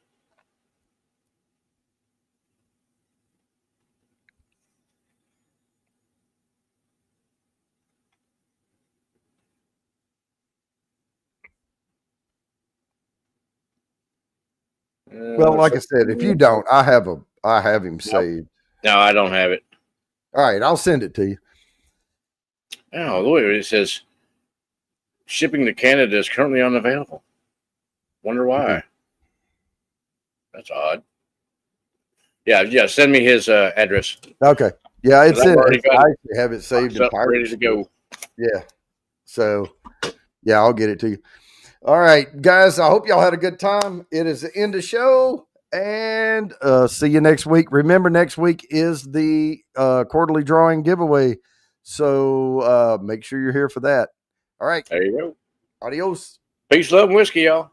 Well, like I said, if you don't, I have him saved. No, I don't have it. All right, I'll send it to you. Oh, look, it says shipping to Canada is currently unavailable. Wonder why. That's odd. Yeah. Send me his address. Okay. Yeah, it's I've in. already got I it actually have it saved in up, ready Pirates. to go. Yeah. So, yeah, I'll get it to you. All right, guys. I hope y'all had a good time. It is the end of the show, and see you next week. Remember, next week is the quarterly drawing giveaway, so make sure you're here for that. All right. There you go. Adios. Peace, love, and whiskey, y'all.